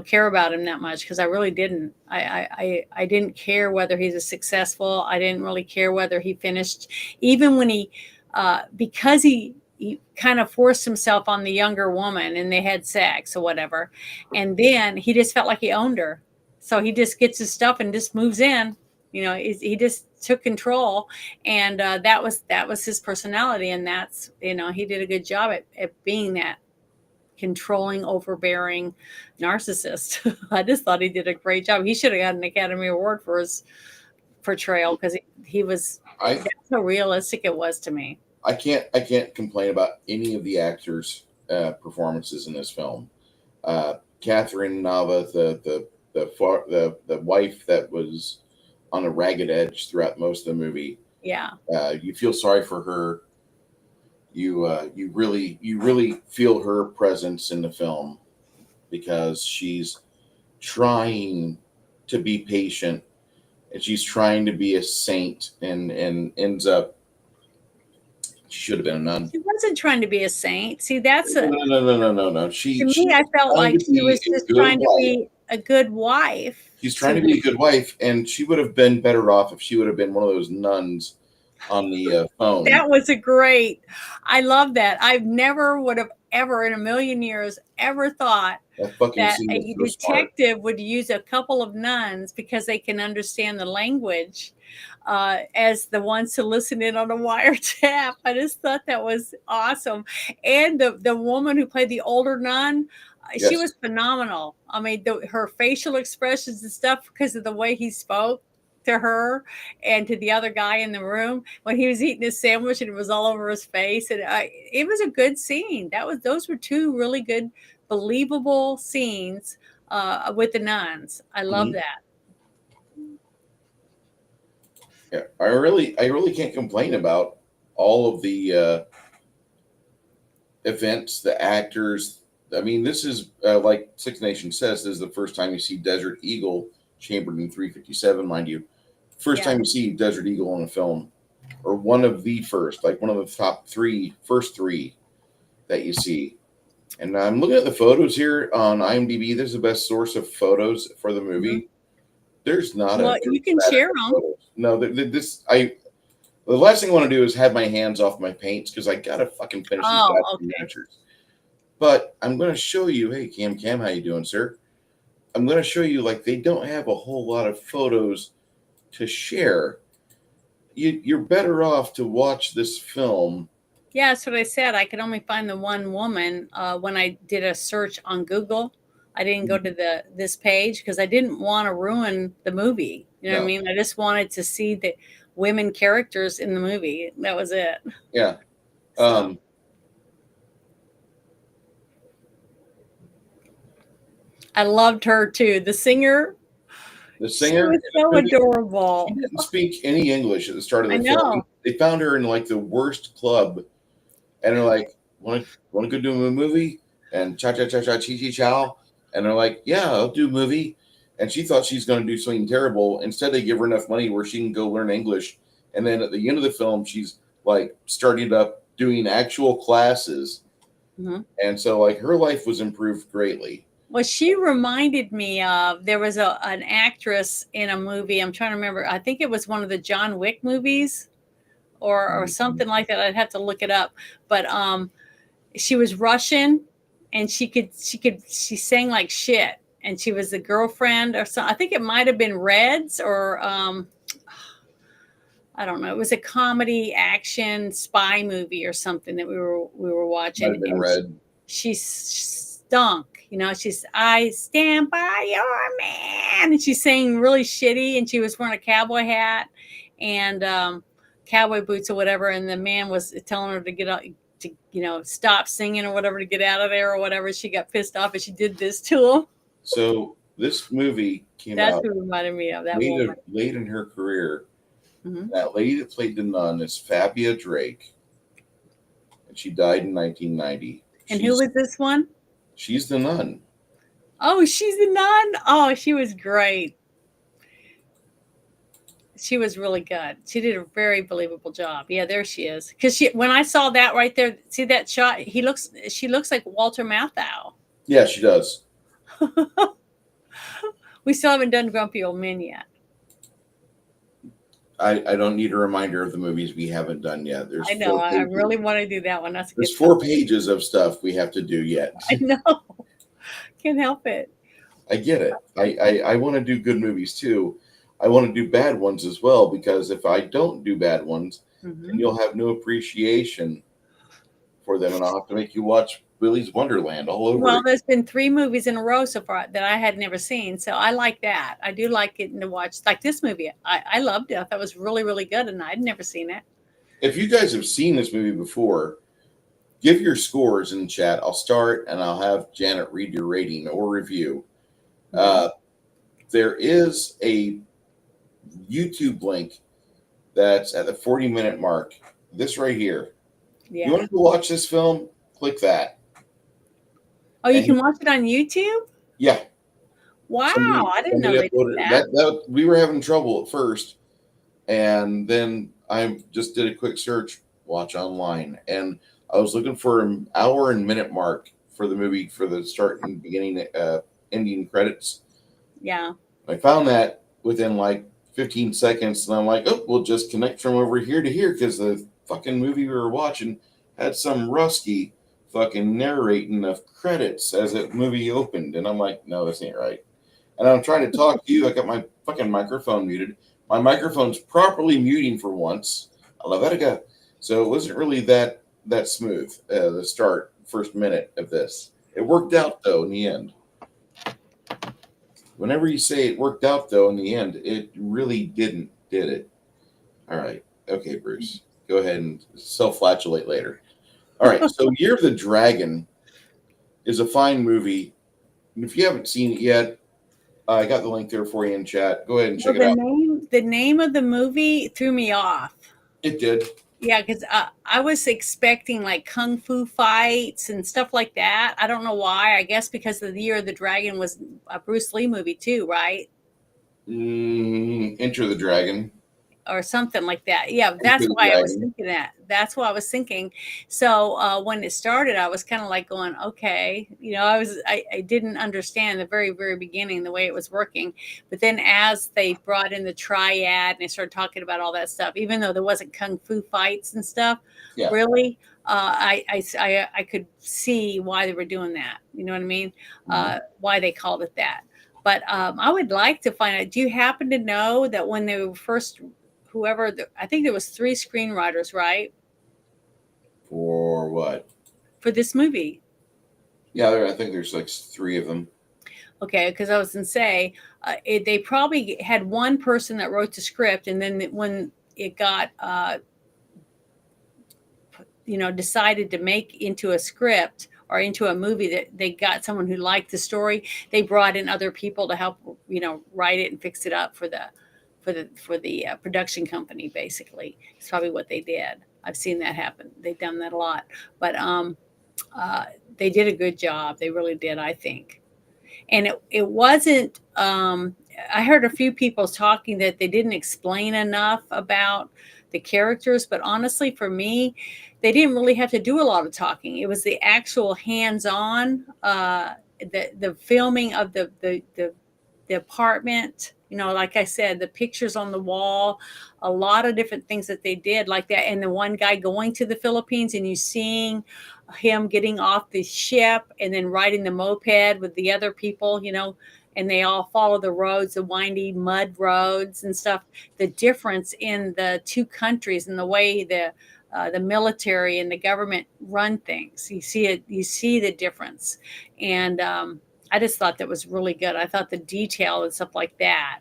care about him that much, because I really didn't. I didn't care whether he's successful. I didn't really care whether he finished, even when because he kind of forced himself on the younger woman and they had sex or whatever. And then he just felt like he owned her. So he just gets his stuff and just moves in. He just took control, and that was his personality. And that's, he did a good job at being that controlling, overbearing narcissist. I just thought he did a great job. He should have got an Academy Award for his portrayal, because he was, that's how realistic it was to me. I can't complain about any of the actors' performances in this film. Catherine Nava, the wife that was on a ragged edge throughout most of the movie. Yeah. You feel sorry for her. You really feel her presence in the film, because she's trying to be patient, and she's trying to be a saint, and ends up, she should have been a nun. She wasn't trying to be a saint. See, that's no. To me, I felt like she was just trying to be a good wife. She's trying to be a good wife, and she would have been better off if she would have been one of those nuns on the phone. That was a great. I love that. I've never would have ever in a million years ever thought That fucking that scene was a so smart. detective would use a couple of nuns because they can understand the language as the ones to listen in on a wiretap. I just thought that was awesome. And the woman who played the older nun, she Yes. was phenomenal. I mean, her facial expressions and stuff because of the way he spoke to her and to the other guy in the room when he was eating his sandwich and it was all over his face, and it was a good scene. Those were two really good, believable scenes with the nuns. I love Mhm. that. Yeah. I really can't complain about all of the events, the actors. I mean, this is like Six Nations says, this is the first time you see Desert Eagle chambered in 357, mind you. First Yeah. time you see Desert Eagle in a film, or one of the first, like one of the top first three that you see. And I'm looking at the photos here on IMDb. There's the best source of photos for the Hmm. movie. There's not Well, a you can share dramatic them. photos. No, this I. The last thing I want to do is have my hands off my paints because I gotta fucking finish these Oh, goddamn okay. miniatures. But I'm gonna show you. Hey, Cam, how you doing, sir? I'm gonna show you like they don't have a whole lot of photos to share. You're better off to watch this film. Yeah, that's what I said. I could only find the one woman when I did a search on Google. I didn't go to this page because I didn't want to ruin the movie. You know what I No, mean? I just wanted to see the women characters in the movie. That was it. yeah. So Um, I loved her too. The singer, the she singer in was the so movie, she adorable. didn't speak any English at the start of I the film. know. They found her in like the worst club, and they're like, "Want to go do a movie?" And cha cha cha cha chi chi chow, and they're like, "Yeah, I'll do a movie." And she thought she's going to do something terrible. Instead, they give her enough money where she can go learn English. And then at the end of the film, she's like starting up doing actual classes, Mhm. and so like her life was improved greatly. Well, she reminded me of there was an actress in a movie. I'm trying to remember. I think it was one of the John Wick movies or something like that. I'd have to look it up. But she was Russian and she sang like shit. And she was the girlfriend or something. I think it might have been Reds or I don't know. It was a comedy action spy movie or something that we were Might watching, have been and read. she stunk. You know, she's I stand by your man, and she's saying really shitty, and she was wearing a cowboy hat and cowboy boots or whatever, and the man was telling her to get out. To stop singing or whatever to get out of there or whatever. She got pissed off and she did this to him. So this movie came That's out who reminded me of that late, woman. late in her career. Hmm. That lady that played the nun is Fabia Drake, and she died in 1990. And who was this one? She's the nun. Oh, she's a nun. Oh, she was great. She was really good. She did a very believable job. Yeah, there she is. Because when I saw that right there, see that shot? She looks like Walter Matthau. Yeah, she does. We still haven't done Grumpy Old Men yet. I don't need a reminder of the movies we haven't done yet. There's I know. four I pages. really want to do that one. That's a good There's 4 topic. pages of stuff we have to do yet. I know. Can't help it. I get it. I want to do good movies too. I want to do bad ones as well because if I don't do bad ones, then Hmm. you'll have no appreciation for them, and I'll have to make you watch Willy's Wonderland all over Well, again. there's been 3 movies in a row so far that I had never seen. So I like that. I do like getting to watch, like this movie. I loved it. I thought it was really, really good, and I'd never seen it. If you guys have seen this movie before, give your scores in the chat. I'll start and I'll have Janet read your rating or review. Mhm. There is a YouTube link that's at the 40-minute mark. This right here. Yeah. You want to go watch this film? Click that. Oh, you And can watch it on YouTube? yeah, Wow, I didn't know somebody they did uploaded that. that. We were having trouble at first, and then I just did a quick search, watch online, and I was looking for an hour and minute mark for the movie for the start and beginning, ending credits. Yeah. I found that within like 15 seconds, and I'm like, oh, we'll just connect from over here to here because the fucking movie we were watching had some Rusky fucking narrating of credits as the movie opened. And I'm like, no, this ain't right. And I'm trying to talk to you. I got my fucking microphone muted. My microphone's properly muting for once. I love that again. So it wasn't really that smooth, the first minute of this. It worked out, though, in the end. Whenever you say it worked out, though, in the end, it really didn't, did it? All right. Okay, Bruce. Go ahead and self-flatulate later. All right. So Year of the Dragon is a fine movie. And if you haven't seen it yet, I got the link there for you in chat. Go ahead and check it out. The name of the movie threw me off. It did. Yeah, because I was expecting like kung fu fights and stuff like that. I don't know why. I guess because the Year of the Dragon was a Bruce Lee movie too, right? Enter the Dragon. Or something like that. Yeah, that's why I was thinking that. That's what I was thinking. So when it started, I was kind of like going, okay, I didn't understand the very, very beginning the way it was working. But then as they brought in the triad and they started talking about all that stuff, even though there wasn't kung fu fights and stuff, really, I could see why they were doing that. You know what I mean? Why they called it that. But I would like to find out, do you happen to know that when they were first I think there was 3 screenwriters, right? For what? For this movie. Yeah, I think there's like 3 of them. Okay, because I was going to say, they probably had one person that wrote the script, and then when it got, decided to make into a script or into a movie, that they got someone who liked the story, they brought in other people to help, write it and fix it up for the production company. Basically, it's probably what they did. I've seen that happen. They've done that a lot, but they did a good job. They really did, I think. And it wasn't. I heard a few people talking that they didn't explain enough about the characters, but honestly, for me, they didn't really have to do a lot of talking. It was the actual hands-on, the filming of the apartment. Like I said, the pictures on the wall, a lot of different things that they did like that. And the one guy going to the Philippines and you seeing him getting off the ship and then riding the moped with the other people, and they all follow the roads, the windy mud roads and stuff. The difference in the 2 countries and the way the military and the government run things. You see the difference. And, I just thought that was really good. I thought the detail and stuff like that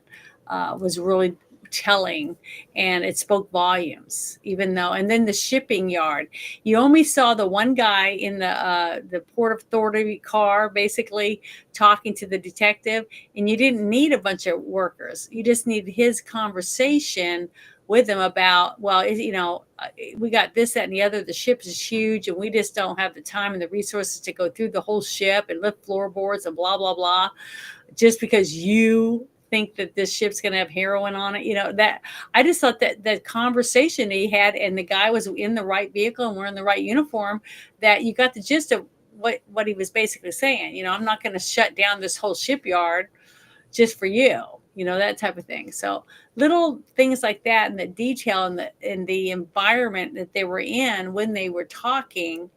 was really telling, and it spoke volumes. And then the shipping yard, you only saw the one guy in the Port Authority car, basically talking to the detective, and you didn't need a bunch of workers. You just needed his conversation with them about, we got this, that, and the other. The ship is huge, and we just don't have the time and the resources to go through the whole ship and lift floorboards and blah, blah, blah. Just because you think that this ship's going to have heroin on it, that I just thought that the conversation he had, and the guy was in the right vehicle and wearing the right uniform, that you got the gist of what he was basically saying. I'm not going to shut down this whole shipyard just for you. That type of thing. So little things like that, and the detail and the environment that they were in when they were talking,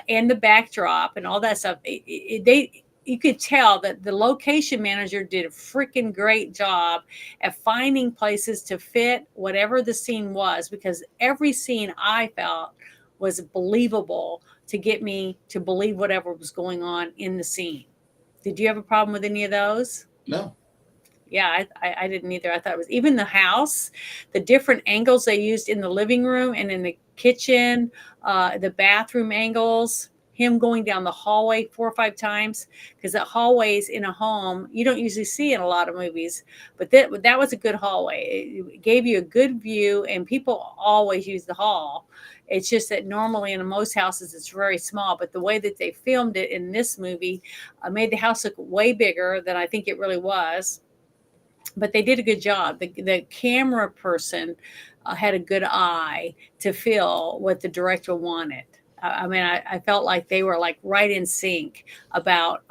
and the backdrop and all that stuff. You could tell that the location manager did a freaking great job at finding places to fit whatever the scene was, because every scene I felt was believable to get me to believe whatever was going on in the scene. Did you have a problem with any of those? No. Yeah, I didn't either. I thought it was, even the house, the different angles they used in the living room and in the kitchen, the bathroom angles, him going down the hallway 4 or 5 times, because the hallways in a home, you don't usually see in a lot of movies, but that was a good hallway. It gave you a good view, and people always use the hall. It's just that normally in most houses, it's very small, but the way that they filmed it in this movie made the house look way bigger than I think it really was. But they did a good job. The camera person had a good eye to feel what the director wanted. I felt like they were like right in sync about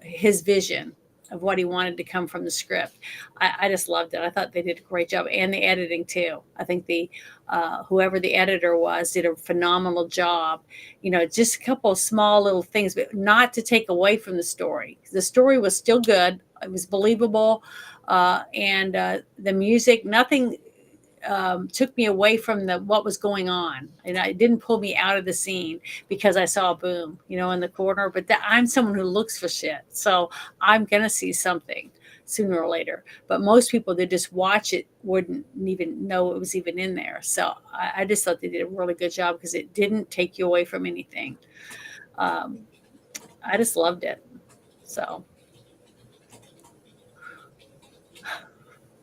his vision of what he wanted to come from the script. I just loved it. I thought they did a great job, and the editing too. I think the whoever the editor was did a phenomenal job. Just a couple of small little things, but not to take away from the story. The story was still good. It was believable, and the music, nothing took me away from what was going on, and it didn't pull me out of the scene because I saw a boom, in the corner. But I'm someone who looks for shit, so I'm gonna see something sooner or later. But most people that just watch it wouldn't even know it was even in there. So I just thought they did a really good job because it didn't take you away from anything. I just loved it. So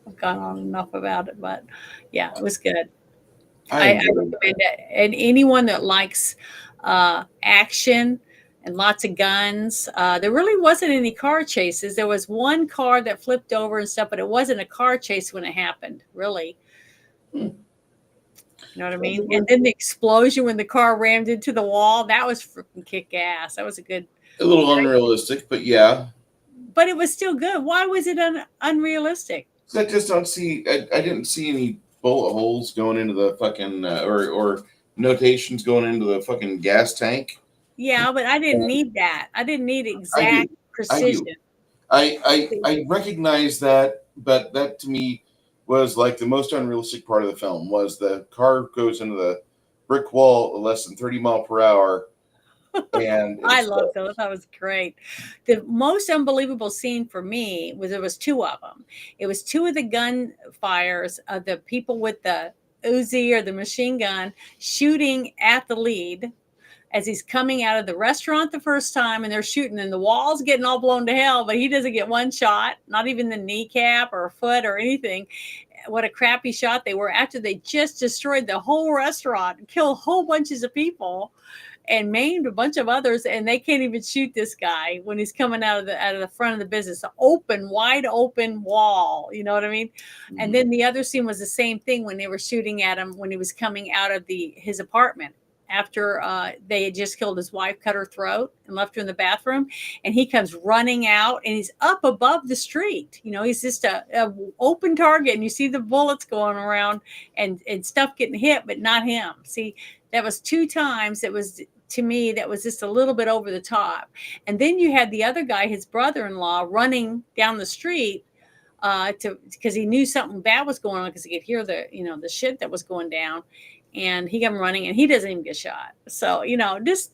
I've gone on enough about it, but yeah, it was good. I I enjoyed recommend it. And anyone that likes action and lots of guns, there really wasn't any car chases. There was one car that flipped over and stuff, but it wasn't a car chase when it happened, really. Hmm. You know what I mean? And then the explosion when the car rammed into the wall, that was freaking kick ass. That was a good, a little unrealistic, but yeah. but it was still good. Why was it unrealistic? I just don't see. I didn't see any bullet holes going into the fucking or notations going into the fucking gas tank. Yeah, but I didn't need that. I didn't need I do. exact I do. precision. I recognize that, but that to me was like the most unrealistic part of the film was the car goes into the brick wall at less than 30 mph, and I it's loved those. That was great. The most unbelievable scene for me was there was two of them. It was two of the gunfires of the people with the Uzi or the machine gun shooting at the lead as he's coming out of the restaurant the first time, and they're shooting, and the wall's getting all blown to hell, but he doesn't get one shot, not even the kneecap or foot or anything. What a crappy shot they were after they just destroyed the whole restaurant and killed whole bunches of people and maimed a bunch of others, and they can't even shoot this guy when he's coming out of the front of the business. Open, wide open wall. You know what I mean? And then the other scene was the same thing when they were shooting at him when he was coming out of his apartment after they had just killed his wife, cut her throat, and left her in the bathroom. And he comes running out, and he's up above the street. He's just a open target, and you see the bullets going around and stuff getting hit, but not him. See, that was two times. It was, to me, that was just a little bit over the top. And then you had the other guy, his brother-in-law, running down the street because he knew something bad was going on because he could hear the shit that was going down. And he came running, and he doesn't even get shot. So, just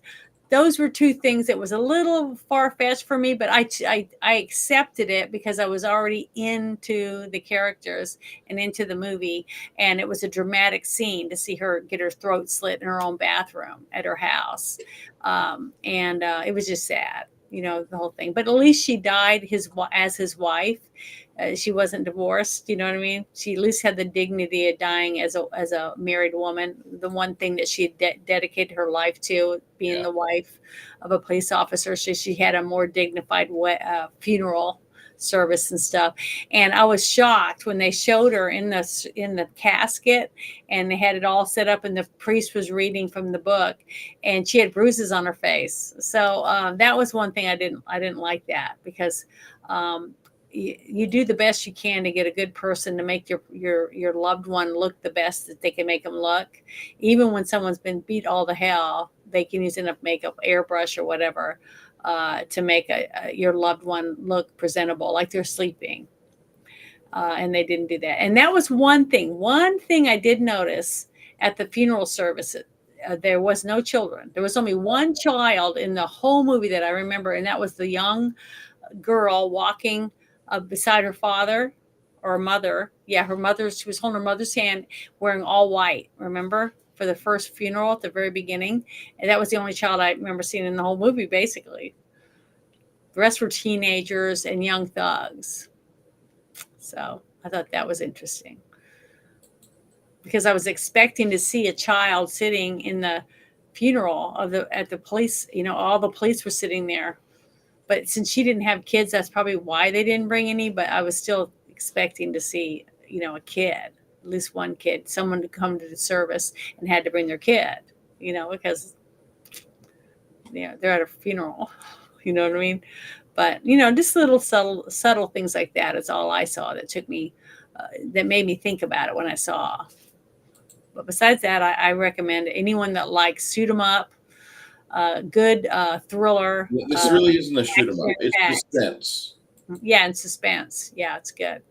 those were two things that was a little far-fetched for me, but I accepted it because I was already into the characters and into the movie, and it was a dramatic scene to see her get her throat slit in her own bathroom at her house, and it was just sad, the whole thing. But at least she died as his wife. She wasn't divorced. You know what I mean? She at least had the dignity of dying as a married woman. The one thing that she had dedicated her life to, being the wife of a police officer. She had a more dignified funeral service and stuff. And I was shocked when they showed her in the casket, and they had it all set up, and the priest was reading from the book, and she had bruises on her face. So that was one thing I didn't like that, because you do the best you can to get a good person to make your loved one look the best that they can make them look. Even when someone's been beat all to hell, they can use enough makeup, airbrush or whatever, to make your loved one look presentable, like they're sleeping. And they didn't do that. And that was one thing. One thing I did notice at the funeral service, there was no children. There was only one child in the whole movie that I remember, and that was the young girl walking beside her father or mother. Yeah, she was holding her mother's hand, wearing all white, remember? For the first funeral at the very beginning. And that was the only child I remember seeing in the whole movie, basically. The rest were teenagers and young thugs. So I thought that was interesting, because I was expecting to see a child sitting in the funeral at the police. All the police were sitting there. But since she didn't have kids, that's probably why they didn't bring any. But I was still expecting to see, a kid, at least one kid, someone to come to the service and had to bring their kid, because they're at a funeral. You know what I mean? But just little subtle things like that is all I saw that took me, that made me think about it when I saw. But besides that, I recommend anyone that likes shoot 'em up, good thriller, This really isn't a shoot 'em up. It's action-packed. suspense. Yeah, and suspense. Yeah, it's good.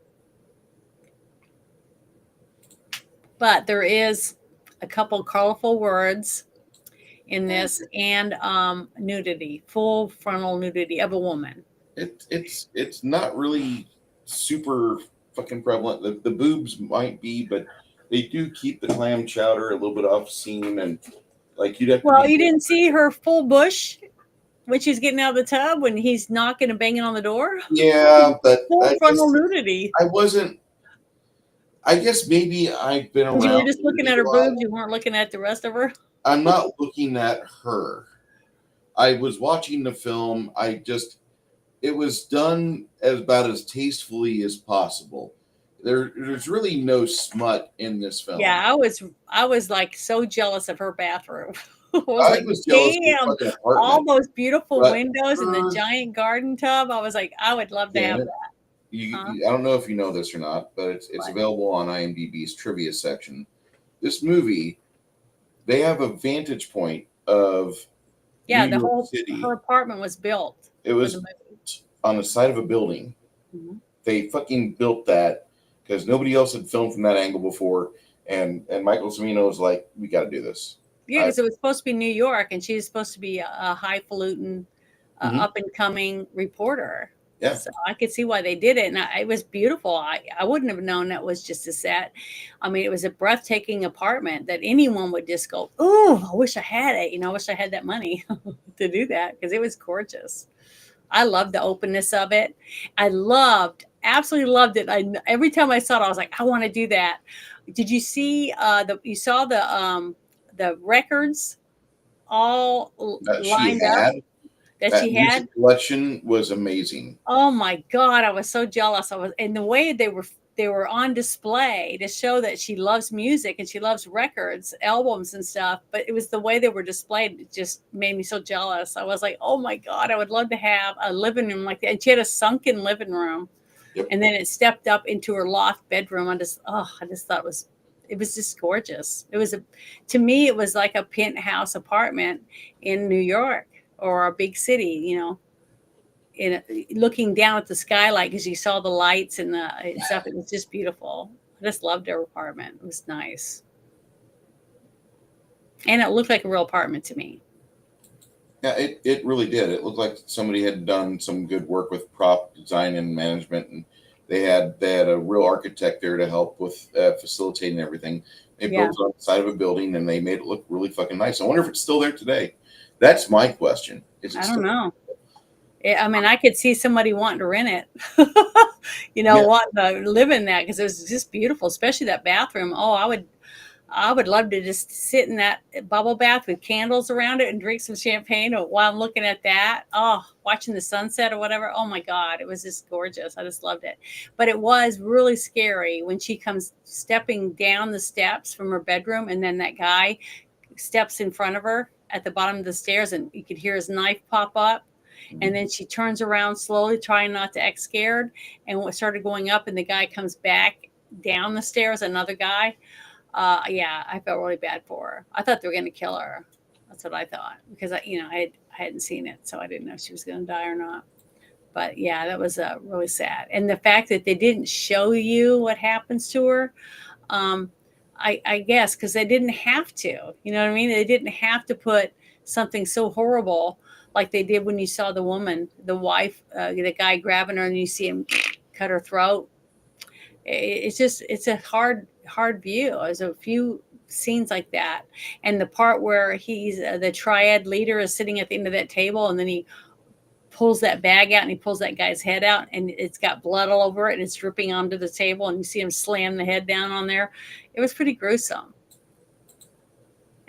But there is a couple colorful words in this, and nudity, full frontal nudity of a woman. It's not really super fucking prevalent. The boobs might be, but they do keep the clam chowder a little bit off scene, and like you'd have to Well, be. you didn't see her full bush when she's getting out of the tub when he's knocking and banging on the door. Yeah, but Full frontal nudity. I wasn't. I guess maybe I've been around. You were just looking at her a lot. boobs. You weren't looking at the rest of her. I'm not looking at her. I was watching the film. It was done about as tastefully as possible. There's really no smut in this film. Yeah, I was like so jealous of her bathroom. I was jealous of the damn, fucking apartment. all those beautiful But windows and the giant garden tub. I was like, I would love to have that. I don't know if you know this or not, but it's available on IMDb's trivia section. This movie, they have a vantage point of New York City. Her apartment was built. It was on the side of a building. Mm-hmm. They fucking built that because nobody else had filmed from that angle before, and Michael Cimino was like, "We got to do this." Yeah, because it was supposed to be New York, and she was supposed to be a highfalutin, up and coming reporter. Yeah. So I could see why they did it, and it was beautiful. I wouldn't have known that was just a set. I mean, it was a breathtaking apartment that anyone would just go, "Oh, I wish I had it." I wish I had that money to do that because it was gorgeous. I loved the openness of it. Absolutely loved it. Every time I saw it, I was like, I want to do that. Did you see you saw the records all lined up? That she had collection was amazing. Oh my God, I was so jealous. And the way they were on display to show that she loves music and she loves records, albums and stuff. But it was the way they were displayed. It just made me so jealous. I was like, oh my God, I would love to have a living room like that. And she had a sunken living room. Yep. And then it stepped up into her loft bedroom. I just thought it was just gorgeous. To me, it was like a penthouse apartment in New York or a big city, looking down at the skylight because you saw the lights and the stuff. It was just beautiful. I just loved her apartment. It was nice. And it looked like a real apartment to me. Yeah, it really did. It looked like somebody had done some good work with prop design and management, and they had a real architect there to help with facilitating everything. They built it on the side of a building, and they made it look really fucking nice. I wonder if it's still there today. That's my question. I don't know. I mean, I could see somebody wanting to rent it, wanting to live in that because it was just beautiful, especially that bathroom. Oh, I would love to just sit in that bubble bath with candles around it and drink some champagne while I'm looking at that. Oh, watching the sunset or whatever. Oh my God, it was just gorgeous. I just loved it. But it was really scary when she comes stepping down the steps from her bedroom, and then that guy steps in front of her at the bottom of the stairs, and you could hear his knife pop up. And then she turns around slowly, trying not to act scared, and started going up, and the guy comes back down the stairs, another guy. I felt really bad for her. I thought they were going to kill her. That's what I thought, because I hadn't seen it, so I didn't know if she was going to die or not. But yeah, that was really sad. And the fact that they didn't show you what happens to her, I guess, because they didn't have to. You know what I mean? They didn't have to put something so horrible like they did when you saw the woman, the wife, the guy grabbing her, and you see him cut her throat. It's a hard view. There's a few scenes like that, and the part where he's the triad leader is sitting at the end of that table, and then he pulls that bag out and he pulls that guy's head out, and it's got blood all over it, and it's dripping onto the table, and you see him slam the head down on there. It was pretty gruesome.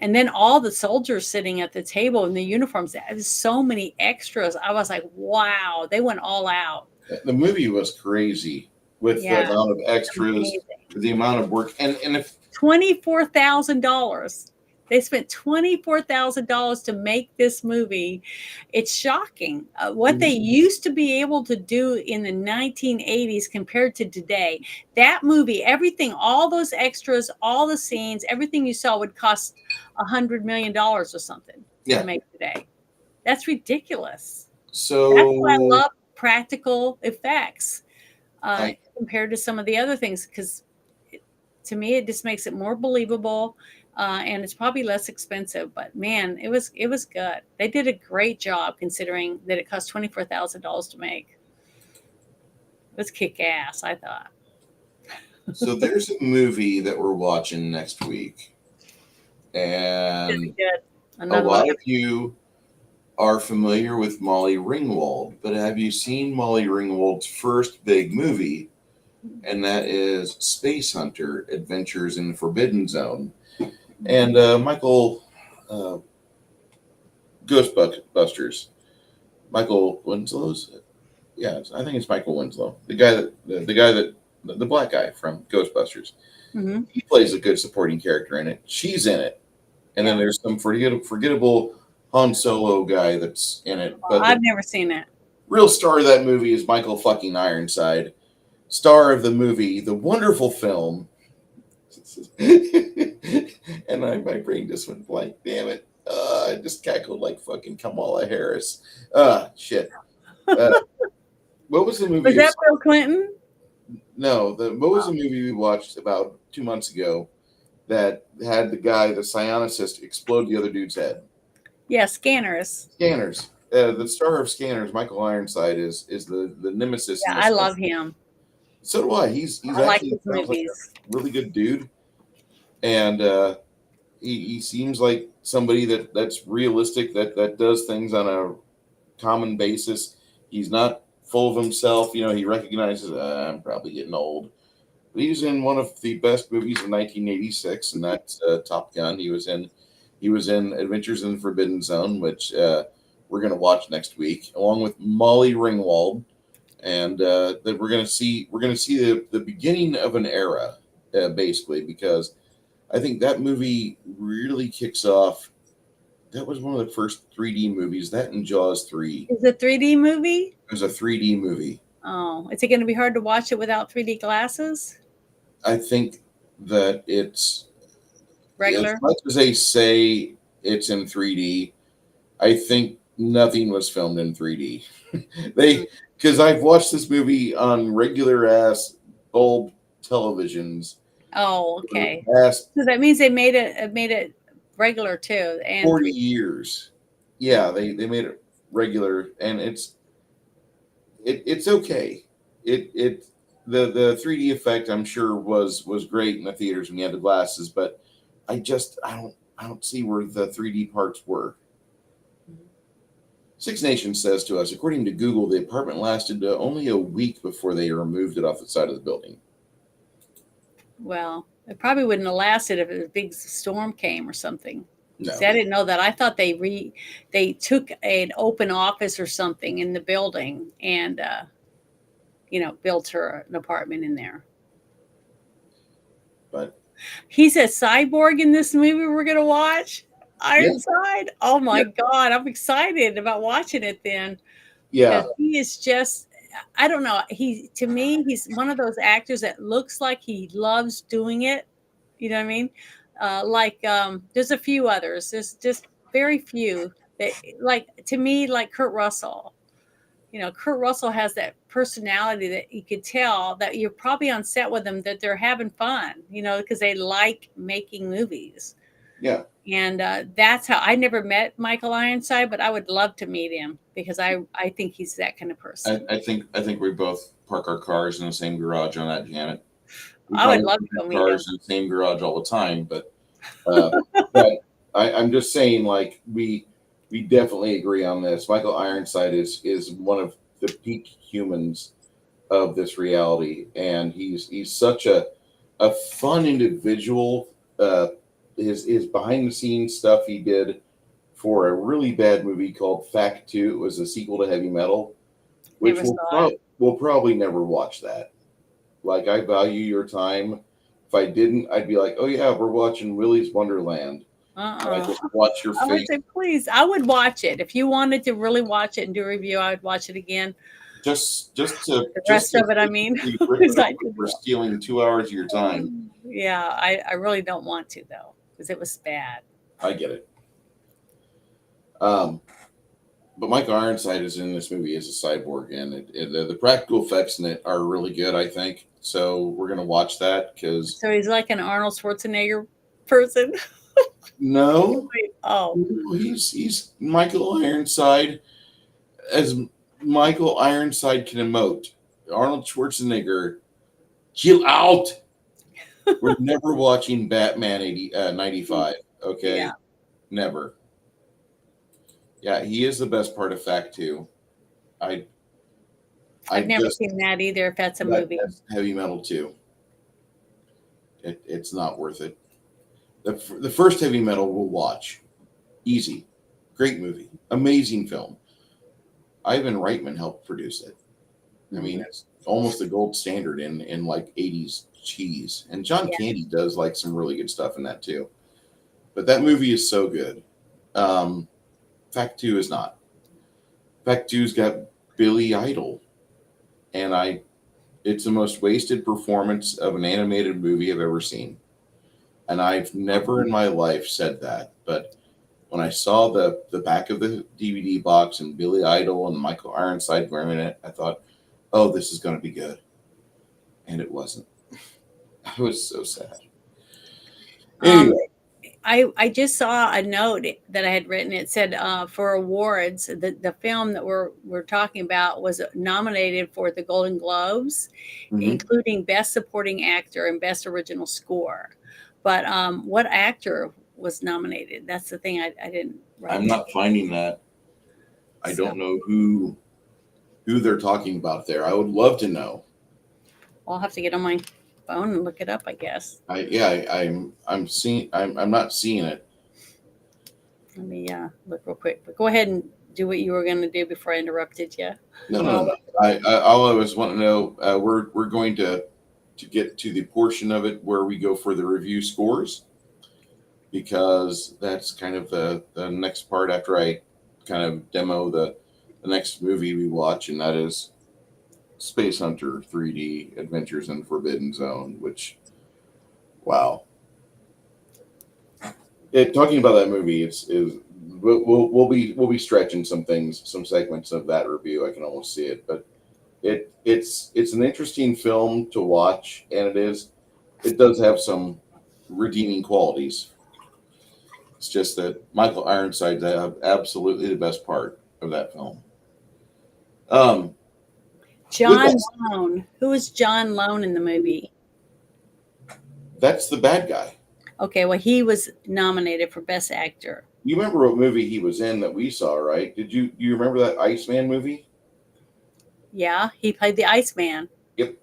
And then all the soldiers sitting at the table in the uniforms, there's so many extras. I was like, wow, they went all out. The movie was crazy with the amount of extras, the amount of work. And if $24,000 They spent $24,000 to make this movie. It's shocking what they used to be able to do in the 1980s compared to today. That movie, everything, all those extras, all the scenes, everything you saw would cost $100 million or something to make today. That's ridiculous. So that's why I love practical effects compared to some of the other things, because to me it just makes it more believable. And it's probably less expensive, but man, it was good. They did a great job considering that it cost $24,000 to make. It was kick ass, I thought. So there's a movie that we're watching next week, and a lot of you are familiar with Molly Ringwald, but have you seen Molly Ringwald's first big movie? And that is Space Hunter: Adventures in the Forbidden Zone. And Michael Ghostbusters, Michael Winslow's, yeah, I think it's Michael Winslow, the black guy from Ghostbusters. Mm-hmm. He plays a good supporting character in it. She's in it, and then there's some forgettable Han Solo guy that's in it. But I've never seen it. Real star of that movie is Michael fucking Ironside, star of the movie, the wonderful film. And my brain just went blank. Damn it. I just cackled like fucking Kamala Harris. Shit. What was the movie? Was that Bill Clinton? No. What was the movie we watched about 2 months ago that had the guy, the psionicist, explode the other dude's head? Yeah, Scanners. Scanners. The star of Scanners, Michael Ironside, is the nemesis. Yeah, I love him. So do I. He's I like his movies. Like a really good dude. And he seems like somebody that's realistic, that does things on a common basis. He's not full of himself. You know, he recognizes I'm probably getting old. But he was in one of the best movies of 1986, and that's Top Gun. He was in Adventures in the Forbidden Zone, which we're going to watch next week, along with Molly Ringwald, and that we're going to see the beginning of an era, basically, because I think that movie really kicks off. That was one of the first 3D movies. That and Jaws 3. Is it a 3D movie? It was a 3D movie. Oh, is it going to be hard to watch it without 3D glasses? I think that it's regular. As much as they say it's in 3D, I think nothing was filmed in 3D. Because I've watched this movie on regular ass bulb televisions. Oh, okay. So that means they made it regular too. And 40 years. Yeah, they made it regular, and it's okay. The 3D effect, I'm sure, was great in the theaters when you had the glasses, but I don't see where the 3D parts were. Six Nations says to us, according to Google, the apartment lasted only a week before they removed it off the side of the building. Well, it probably wouldn't have lasted if a big storm came or something. No. See, I didn't know that. I thought they took an open office or something in the building and built her an apartment in there. But he's a cyborg in this movie we're gonna watch. Ironside. Yeah. Oh my God, I'm excited about watching it then. Yeah, he is just. I don't know. To me, he's one of those actors that looks like he loves doing it. You know what I mean? There's a few others. There's just very few that, to me, like Kurt Russell. You know, Kurt Russell has that personality that you could tell that you're probably on set with them that they're having fun, because they like making movies. Yeah. And that's how I never met Michael Ironside, but I would love to meet him because I think he's that kind of person. I think we both park our cars in the same garage on that, Janet. I would love to go meet him. Cars in the same garage all the time, but I'm just saying, we definitely agree on this. Michael Ironside is one of the peak humans of this reality, and he's such a fun individual. His behind the scenes stuff he did for a really bad movie called Fact 2. It was a sequel to Heavy Metal, which we'll probably never watch that. I value your time. If I didn't, I'd be like, oh yeah, we're watching Willy's Wonderland. I just watch your I would face. say, please. I would watch it if you wanted to really watch it and do a review. I would watch it again. Just The just rest to of it, I mean, be because ripping I on did for stealing 2 hours of your time. Yeah, I really don't want to though, because it was bad. I get it. Um, but Michael Ironside is in this movie as a cyborg, and the practical effects in it are really good. I think so. We're gonna watch that because So he's like an Arnold Schwarzenegger person. no, Oh, he's Michael Ironside as Michael Ironside can emote. Arnold Schwarzenegger, chill out. We're never watching Batman 95. yeah. Okay, never. Yeah, he is the best part of Fact Two. I I've never just seen that either. If that's a that, movie, that's Heavy Metal 2. It's not worth it. The first Heavy Metal we'll watch. Easy. Great movie. Amazing film. Ivan Reitman helped produce it. I mean, it's almost the gold standard in like 80s cheese. And John Yeah. Candy does like some really good stuff in that too. But that movie is so good. Fact 2 is not. Fact 2's got Billy Idol. And it's the most wasted performance of an animated movie I've ever seen. And I've never in my life said that, but when I saw the back of the DVD box and Billy Idol and Michael Ironside wearing it, I thought, "Oh, this is going to be good," and it wasn't. I was so sad. Anyway, I just saw a note that I had written. It said for awards, the film that we're talking about was nominated for the Golden Globes, including Best Supporting Actor and Best Original Score. But what actor was nominated? That's the thing I didn't write. I'm not finding that. I don't know who they're talking about there. I would love to know. I'll have to get on my phone and look it up, I guess. I'm not seeing it. Let me look real quick. But go ahead and do what you were going to do before I interrupted you. No. I all I was want to know. We're going to get to the portion of it where we go for the review scores, because that's kind of the next part after I kind of demo the next movie we watch, and that is Space Hunter 3D Adventures in Forbidden Zone, which, wow. Talking about that movie we'll be stretching some things, some segments of that review. I can almost see it, but it's an interesting film to watch, and it does have some redeeming qualities. It's just that Michael Ironside's absolutely the best part of that film. John Lone. Who is John Lone in the movie? That's the bad guy. Okay, well, he was nominated for Best Actor. You remember what movie he was in that we saw, right? Do you remember that Iceman movie? Yeah, he played the Iceman. Yep.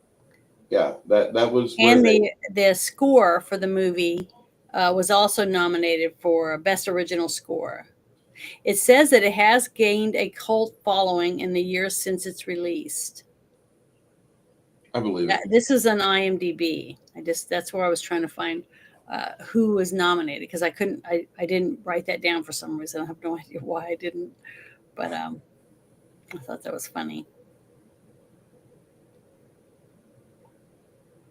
Yeah, that was. And the score for the movie was also nominated for Best Original Score. It says that it has gained a cult following in the years since it's released. I believe it. This is on IMDb. That's where I was trying to find who was nominated, because I didn't write that down for some reason. I have no idea why I didn't, but I thought that was funny.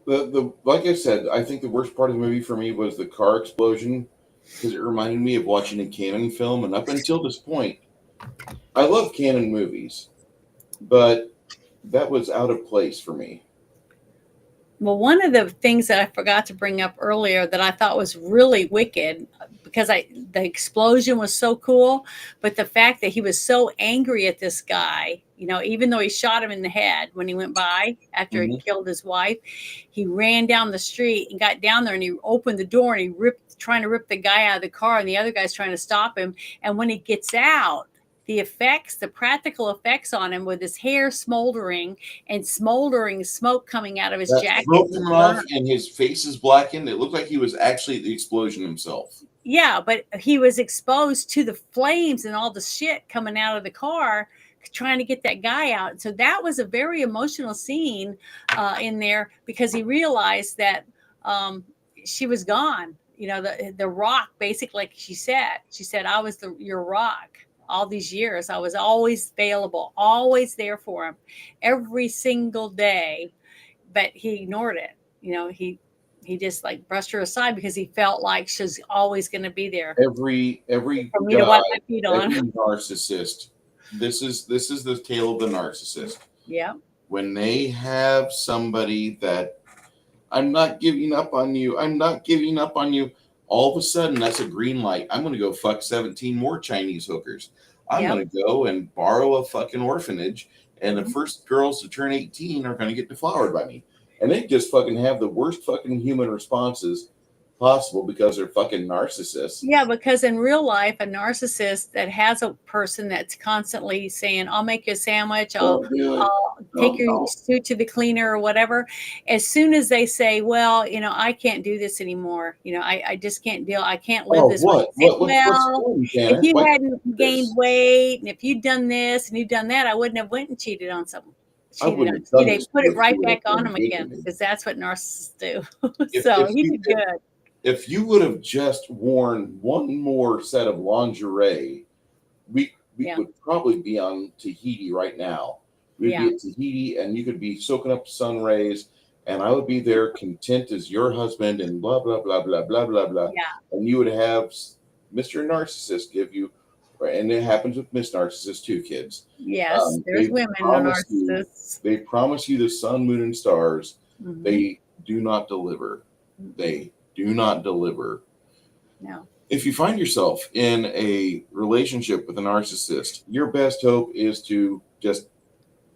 The like I said, I think the worst part of the movie for me was the car explosion, because it reminded me of watching a Cannon film, and up until this point, I love Cannon movies, but that was out of place for me. Well, one of the things that I forgot to bring up earlier that I thought was really wicked, because the explosion was so cool, but the fact that he was so angry at this guy, even though he shot him in the head when he went by after he killed his wife, he ran down the street and got down there and he opened the door and he trying to rip the guy out of the car, and the other guy's trying to stop him. And when he gets out, the practical effects on him, with his hair smoldering and smoldering smoke coming out of his jacket. Smoke coming off and his face is blackened. It looked like he was actually the explosion himself. Yeah, but he was exposed to the flames and all the shit coming out of the car, trying to get that guy out. So that was a very emotional scene in there, because he realized that she was gone. the rock, basically, like she said, I was your rock all these years. I was always available, always there for him every single day. But he ignored it. He just like brushed her aside because he felt like she's always going to be there Every for me to guy, wipe my feet every on. narcissist. This is the tale of the narcissist. Yeah. When they have somebody that, I'm not giving up on you, I'm not giving up on you. All of a sudden, that's a green light. I'm going to go fuck 17 more Chinese hookers. I'm Yep. going to go and borrow a fucking orphanage, and the Mhm. first girls to turn 18 are going to get deflowered by me. And they just fucking have the worst fucking human responses possible because they're fucking narcissists. Yeah, because in real life, a narcissist that has a person that's constantly saying, "I'll make you a sandwich, Don't do it. I'll take your Don't. suit to the cleaner," or whatever. As soon as they say, "Well, I can't do this anymore. I just can't deal. I can't live Oh, this way." what? Say, What's well, wrong, if Janet? you Why hadn't gained this? weight, and if you'd done this and you'd done that, I wouldn't have went and cheated on someone. I Cheated wouldn't on have you. done They this to put you it if you right would back have on been them dating again me. because that's what narcissists do. If So if he you did good. if you would have just worn one more set of lingerie, we Yeah. would probably be on Tahiti right now. We'd Yeah. be at Tahiti, and you could be soaking up sun rays, and I would be there content as your husband, and blah blah blah blah blah blah blah. Yeah. And you would have Mr. Narcissist give you, and it happens with Miss Narcissist too, kids. Yes. There's They women promise you, narcissists. they promise you the sun, moon, and stars. Mhm. They do not deliver. They do not deliver. No. If you find yourself in a relationship with a narcissist, your best hope is to just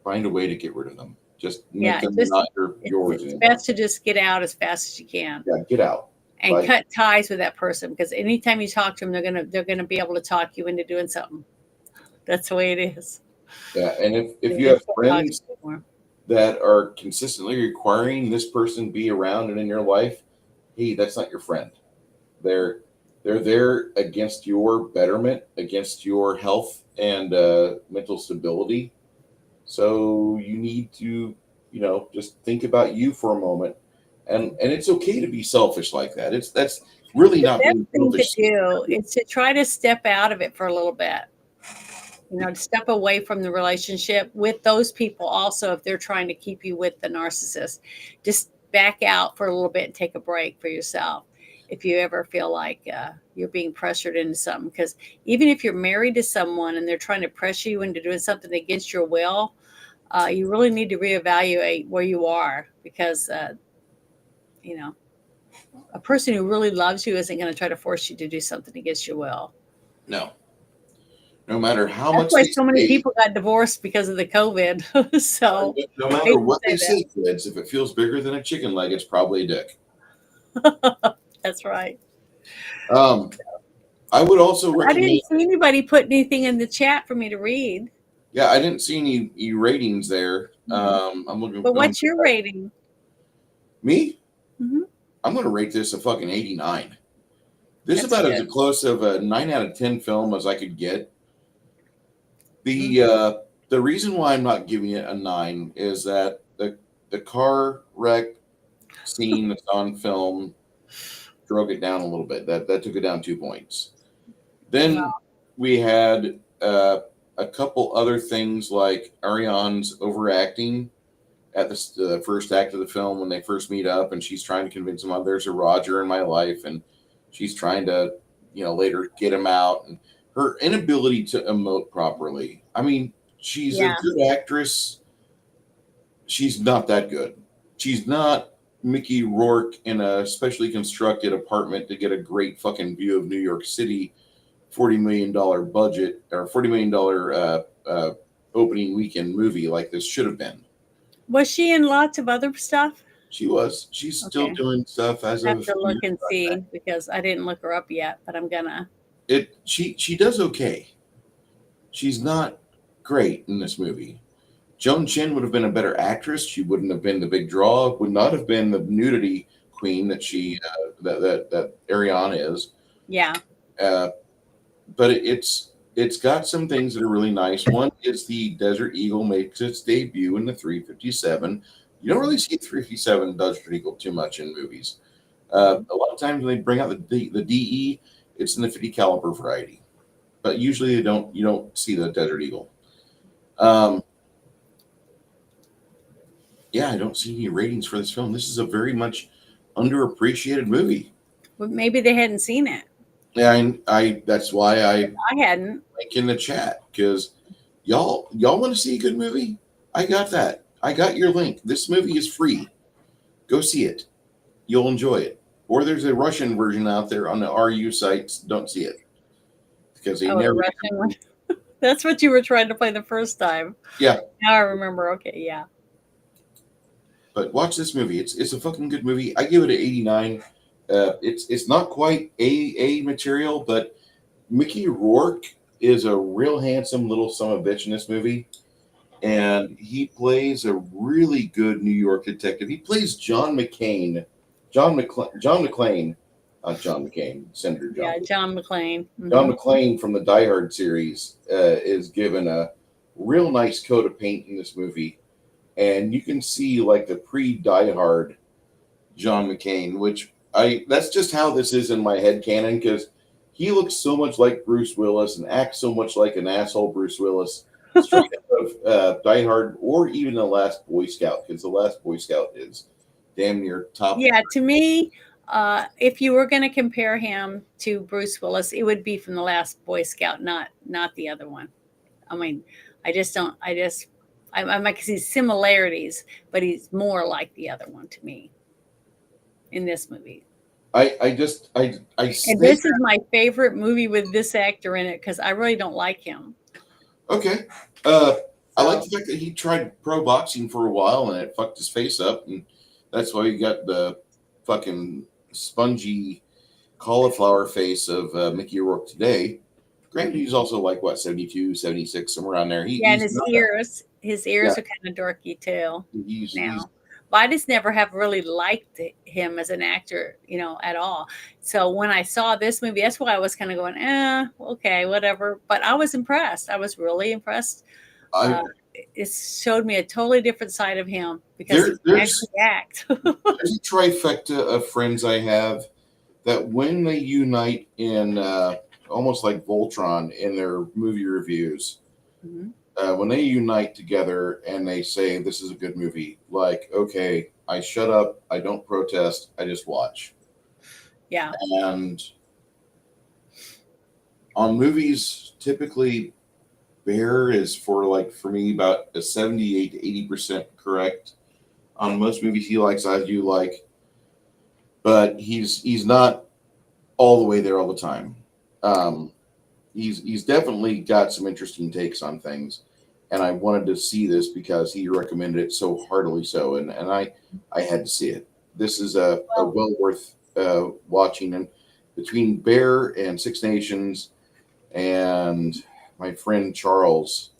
find a way to get rid of them. Just make Yeah. them Just not yours it's anymore. best to just get out as fast as you can Yeah, get out. and Like, cut ties with that person because anytime you talk to them, they're gonna be able to talk you into doing something. That's the way it is. yeah, and if They you have just can't talk to friends you anymore. that are consistently requiring this person be around and in your life, hey, that's not your friend. They're they're there against your betterment, against your health and mental stability. So you need to, just think about you for a moment, and it's okay to be selfish like that. That's really The not best being thing to selfish. do is to try to step out of it for a little bit. To step away from the relationship with those people also if they're trying to keep you with the narcissist. Just back out for a little bit and take a break for yourself if you ever feel like you're being pressured into something. Because even if you're married to someone and they're trying to pressure you into doing something against your will, you really need to reevaluate where you are because, a person who really loves you isn't going to try to force you to do something against your will. No, no matter how That's much why they so many say, people got divorced because of the COVID. So no I matter hate to what they say say, kids, if it feels bigger than a chicken leg, it's probably a dick. that. That's right. Um, I would also I recommend. didn't see anybody put anything in the chat for me to read. Yeah, I didn't see any ratings there. I'm looking. But what's your rating? Me? Mhm. I'm going to rate this a fucking 89. This is That's about as good. close of a 9 out of 10 film as I could get. Mhm. The reason why I'm not giving it a 9 is that the car wreck scene that's on film drove it down a little bit. That took it down 2 points. Then we had a couple other things like Ariane's overacting at the first act of the film when they first meet up, and she's trying to convince him, "Oh, there's a Roger in my life," and she's trying to, later get him out, and her inability to emote properly. I mean, she's a Yeah. good actress. She's not that good. She's not Mickey Rourke in a specially constructed apartment to get a great fucking view of New York City, $40 million budget or $40 million opening weekend movie like this should have been. Was she in lots of other stuff? She was. She's still Okay. doing stuff as I have of to look years and see because I didn't look her up yet, but I'm gonna. She does okay. She's not great in this movie. Joan Chen would have been a better actress. She wouldn't have been the big draw. Would not have been the nudity queen that that Ariane is. Yeah. But it's got some things that are really nice. One is the Desert Eagle makes its debut in the 357. You don't really see 357 Desert Eagle too much in movies. A lot of times when they bring out the DE, it's in the 50 caliber variety, but usually you don't see the Desert Eagle. Um, yeah, I don't see any ratings for this film. This is a very much underappreciated movie. But maybe they hadn't seen it. Yeah, I that's why I I hadn't. link in the chat because y'all want to see a good movie? I got that. I got your link. This movie is free. Go see it. You'll enjoy it. Or there's a Russian version out there on the RU sites. Don't see it because they Oh, the never. Russian one. That's what you were trying to play the first time. Yeah, Now I remember. Okay, yeah. but watch this movie. It's a fucking good movie. I give it an 89. It's not quite A material, but Mickey Rourke is a real handsome little son of a bitch in this movie, and he plays a really good New York detective. He plays John McClane, John McClane, not John McCain, Senator John. Yeah, John McClane. John McClane from the Die Hard series is given a real nice coat of paint in this movie, and you can see like the pre-Die Hard John McClane, which that's just how this is in my head canon because he looks so much like Bruce Willis and acts so much like an asshole Bruce Willis, straight out of Die Hard or even The Last Boy Scout, because The Last Boy Scout is damn near top. Yeah, to me, if you were going to compare him to Bruce Willis, it would be from The Last Boy Scout, not the other one. I mean, I just don't. I might see similarities, but he's more like the other one to me in this movie. I And this is my favorite movie with this actor in it because I really don't like him. Okay. I like the fact that he tried pro boxing for a while and it fucked his face up, and that's why he got the fucking spongy cauliflower face of Mickey Rourke today. Granted, he's also like, what, 72, 76, somewhere around there. And his ears are kind of dorky too now. But I just never have really liked him as an actor, at all. So when I saw this movie, that's why I was kind of going, okay, whatever. But I was impressed. I was really impressed. It showed me a totally different side of him because he actually acts. There's a trifecta of friends I have that when they unite in almost like Voltron in their movie reviews, when they unite together and they say this is a good movie, like, okay, I shut up, I don't protest, I just watch. Yeah. And on movies, typically Bear is for me about a 78 to 80% correct. On most movies he likes, I do like, but he's not all the way there all the time. He's definitely got some interesting takes on things, and I wanted to see this because he recommended it so heartily so, and I had to see it. This is a well worth watching, and between Bear and Six Nations and my friend Charles,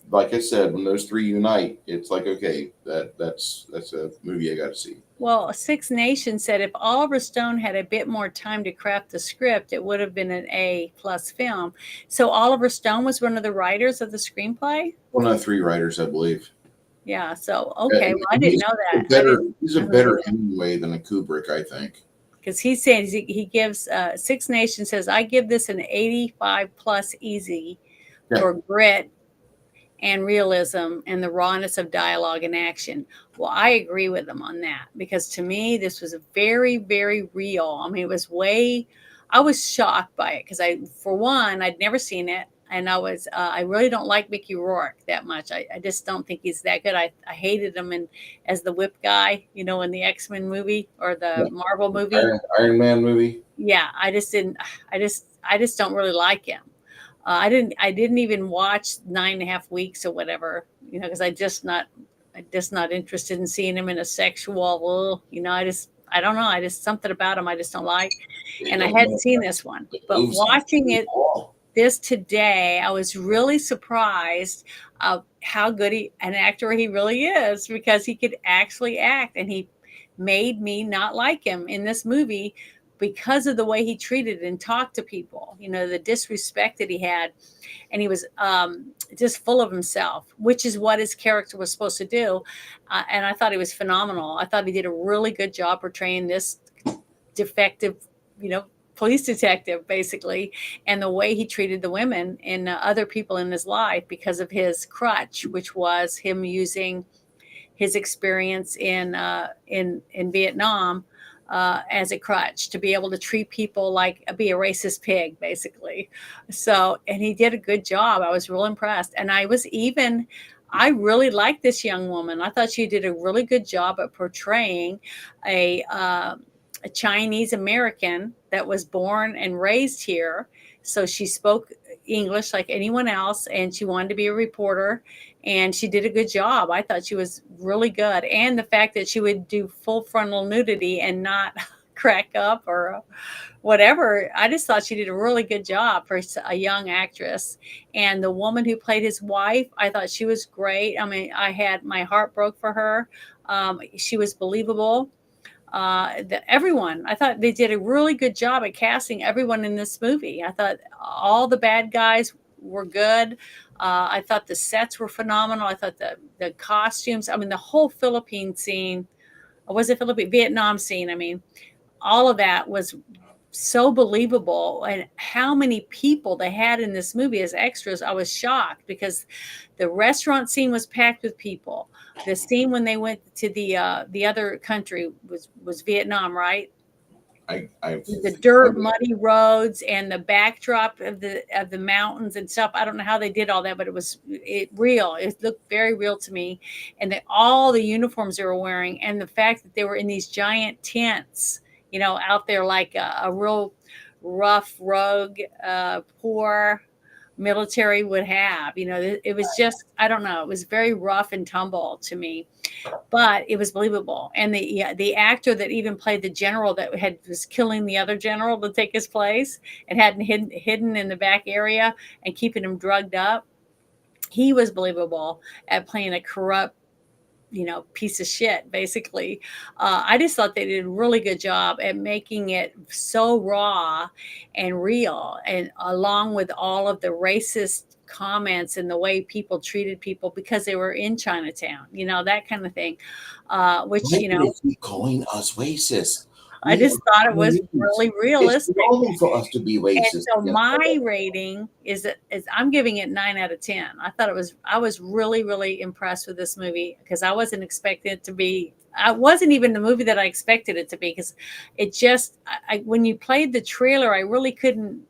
like I said, when those three unite, it's like, okay, that's a movie I got to see. Well, Six Nations said if Oliver Stone had a bit more time to craft the script, it would have been an A+ film. So Oliver Stone was one of the writers of the screenplay? One of the three writers, I believe. Yeah. So, okay. Well, I didn't know that. He's a better Hemingway than a Kubrick, I think. Because he says he gives Six Nations says, I give this an 85+ easy for grit and realism and the rawness of dialogue and action. Well, I agree with them on that because to me, this was a very, very real. I mean, I was shocked by it because for one, I'd never seen it. And I really don't like Mickey Rourke that much. I just don't think he's that good. I hated him as the whip guy, in the X-Men movie or the Marvel movie. Iron Man movie. Yeah. I just don't really like him. I didn't even watch 9.5 Weeks or whatever, because I'm just not interested in seeing him in a sexual, I don't know. I just something about him I just don't like. And I hadn't seen this one, but watching this today, I was really surprised of how good an actor he really is because he could actually act, and he made me not like him in this movie. because of the way he treated and talked to people, the disrespect that he had. And he was just full of himself, which is what his character was supposed to do. And I thought he was phenomenal. I thought he did a really good job portraying this defective, police detective, basically, and the way he treated the women and other people in his life because of his crutch, which was him using his experience in Vietnam as a crutch to be able to treat people like be a racist pig, basically. So, and he did a good job. I was real impressed. And I really liked this young woman. I thought she did a really good job at portraying a Chinese American that was born and raised here. So she spoke English like anyone else, and she wanted to be a reporter, and she did a good job. I thought she was really good. And the fact that she would do full frontal nudity and not crack up or whatever, I just thought she did a really good job for a young actress. And the woman who played his wife, I thought she was great. I mean, my heart broke for her. She was believable. Everyone, I thought they did a really good job at casting everyone in this movie. I thought all the bad guys were good. I thought the sets were phenomenal. I thought the costumes, the whole Vietnam scene, all of that was so believable. And how many people they had in this movie as extras, I was shocked, because the restaurant scene was packed with people. The scene when they went to the other country was Vietnam, right? The dirt, muddy roads, and the backdrop of the mountains and stuff. I don't know how they did all that, but it was real. It looked very real to me. And all the uniforms they were wearing, and the fact that they were in these giant tents, out there like a real rough, rogue, poor military would have. It was just, I don't know, it was very rough and tumble to me, but it was believable. And the actor that even played the general that was killing the other general to take his place and hadn't hidden in the back area and keeping him drugged up, he was believable at playing a corrupt, piece of shit, basically. I just thought they did a really good job at making it so raw and real, and along with all of the racist comments and the way people treated people because they were in Chinatown, that kind of thing, which, keep calling us racist. I just thought it was really realistic. It's normal for us to be racist. And so my rating is I'm giving it 9 out of 10. I was really, really impressed with this movie, because I wasn't expecting it to be. I wasn't even the movie that I expected it to be, because it just, when you played the trailer, I really couldn't.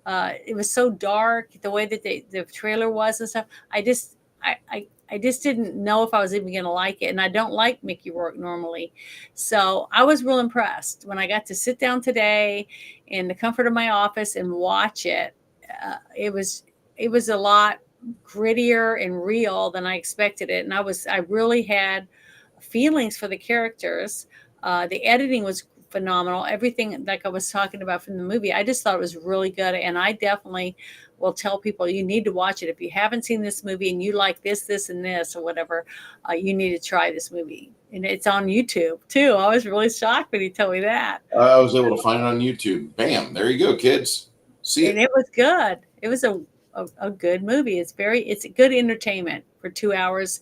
It was so dark, the way that the trailer was and stuff. I just didn't know if I was even going to like it. And I don't like Mickey Rourke normally. So I was real impressed when I got to sit down today in the comfort of my office and watch it. It was a lot grittier and real than I expected it. And I really had feelings for the characters. The editing was phenomenal. Everything like I was talking about from the movie, I just thought it was really good. And I definitely will tell people, you need to watch it. If you haven't seen this movie and you like this, and this, or whatever, you need to try this movie. And it's on YouTube too. I was really shocked when he told me that. I was able to find it on YouTube. Bam, there you go, kids. See it. And it was good. It was a good movie. It's a good entertainment for 2 hours.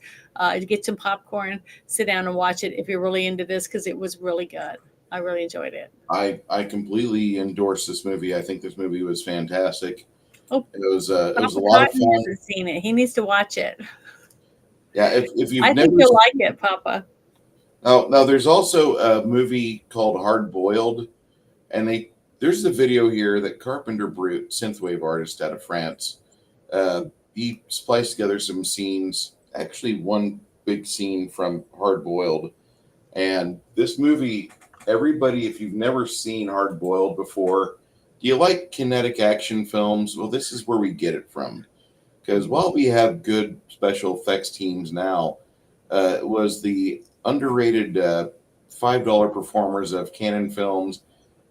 Get some popcorn, sit down and watch it if you're really into this, because it was really good. I really enjoyed it. I completely endorse this movie. I think this movie was fantastic. Oh, it was a lot of fun. He hasn't seen it. He needs to watch it. Yeah, if you've I never, think you'll like it, Papa. Now there's also a movie called Hard Boiled, and there's the video here that Carpenter Brut, synthwave artist out of France, he spliced together some scenes. Actually, one big scene from Hard Boiled, and this movie. Everybody, if you've never seen Hard Boiled before, do you like kinetic action films? Well, this is where we get it from. Because while we have good special effects teams now, it was the underrated $5 performers of Canon Films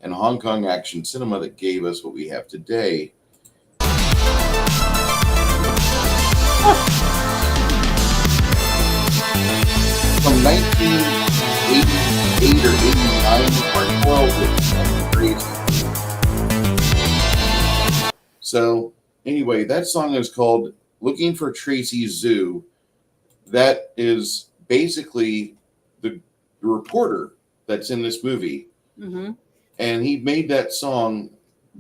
and Hong Kong action cinema that gave us what we have today. From 1988 or 89, Hard Boiled was So anyway, that song is called "Looking for Tracy Zoo." That is basically the reporter that's in this movie, Mm-hmm. and he made that song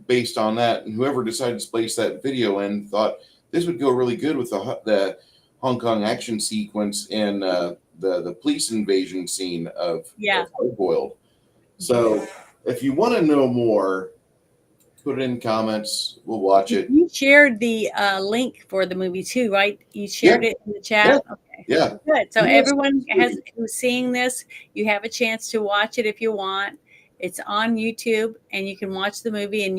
based on that. And whoever decided to place that video in thought this would go really good with the Hong Kong action sequence in the police invasion scene Yeah. of Hard Boiled. So if you want to know more, put it in comments. We'll watch it. You shared the link for the movie too, right? You shared it in the chat. Okay. Yeah. Good. So Yes. everyone who's seeing this, you have a chance to watch it if you want. It's on YouTube, and you can watch the movie and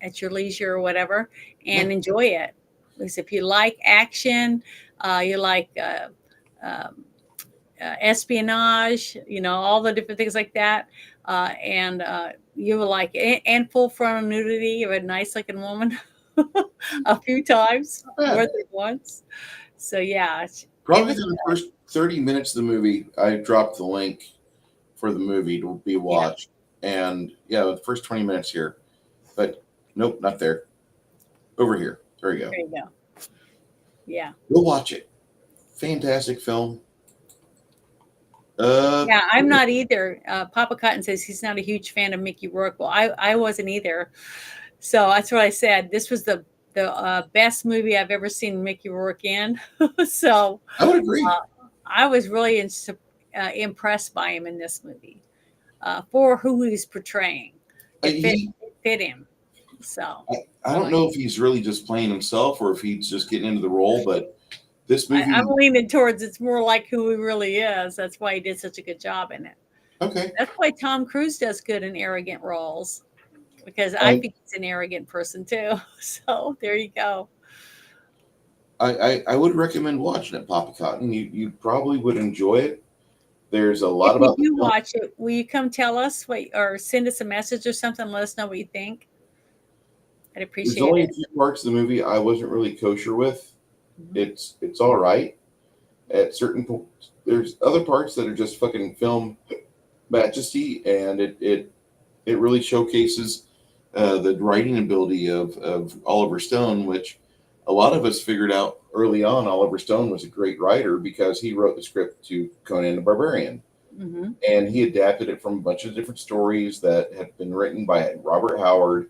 at your leisure or whatever, and enjoy it. Because if you like action, you like espionage, all the different things like that, and you will like it, and full frontal nudity of a nice looking woman a few times, more than once. So yeah, Probably in the first 30 minutes of the movie, I dropped the link for the movie to be watched. Yeah. And the first 20 minutes here. But nope, not there. Over here. There you go. There you go. Yeah. We'll watch it. Fantastic film. Yeah, I'm not either. Papa Cotton says he's not a huge fan of Mickey Rourke. Well, I wasn't either. So that's what I said. This was the best movie I've ever seen Mickey Rourke in. So I would agree. I was really impressed by him in this movie for who he's portraying. It fit him. So I don't know if he's really just playing himself or if he's just getting into the role, but this movie, I'm leaning towards it's more like who he really is. That's why he did such a good job in it. Okay. That's why Tom Cruise does good in arrogant roles, because I think he's an arrogant person too. So there you go. I would recommend watching it, Papa Cotton. You probably would enjoy it. There's a lot about. If you watch it, will you come tell us or send us a message or something? Let us know what you think. I'd appreciate it. There's only a few parts of the movie I wasn't really kosher with. Mm-hmm. It's all right. At certain points, there's other parts that are just fucking film majesty, and it really showcases the writing ability of Oliver Stone, which a lot of us figured out early on. Oliver Stone was a great writer because he wrote the script to Conan the Barbarian. Mm-hmm. And he adapted it from a bunch of different stories that had been written by Robert Howard.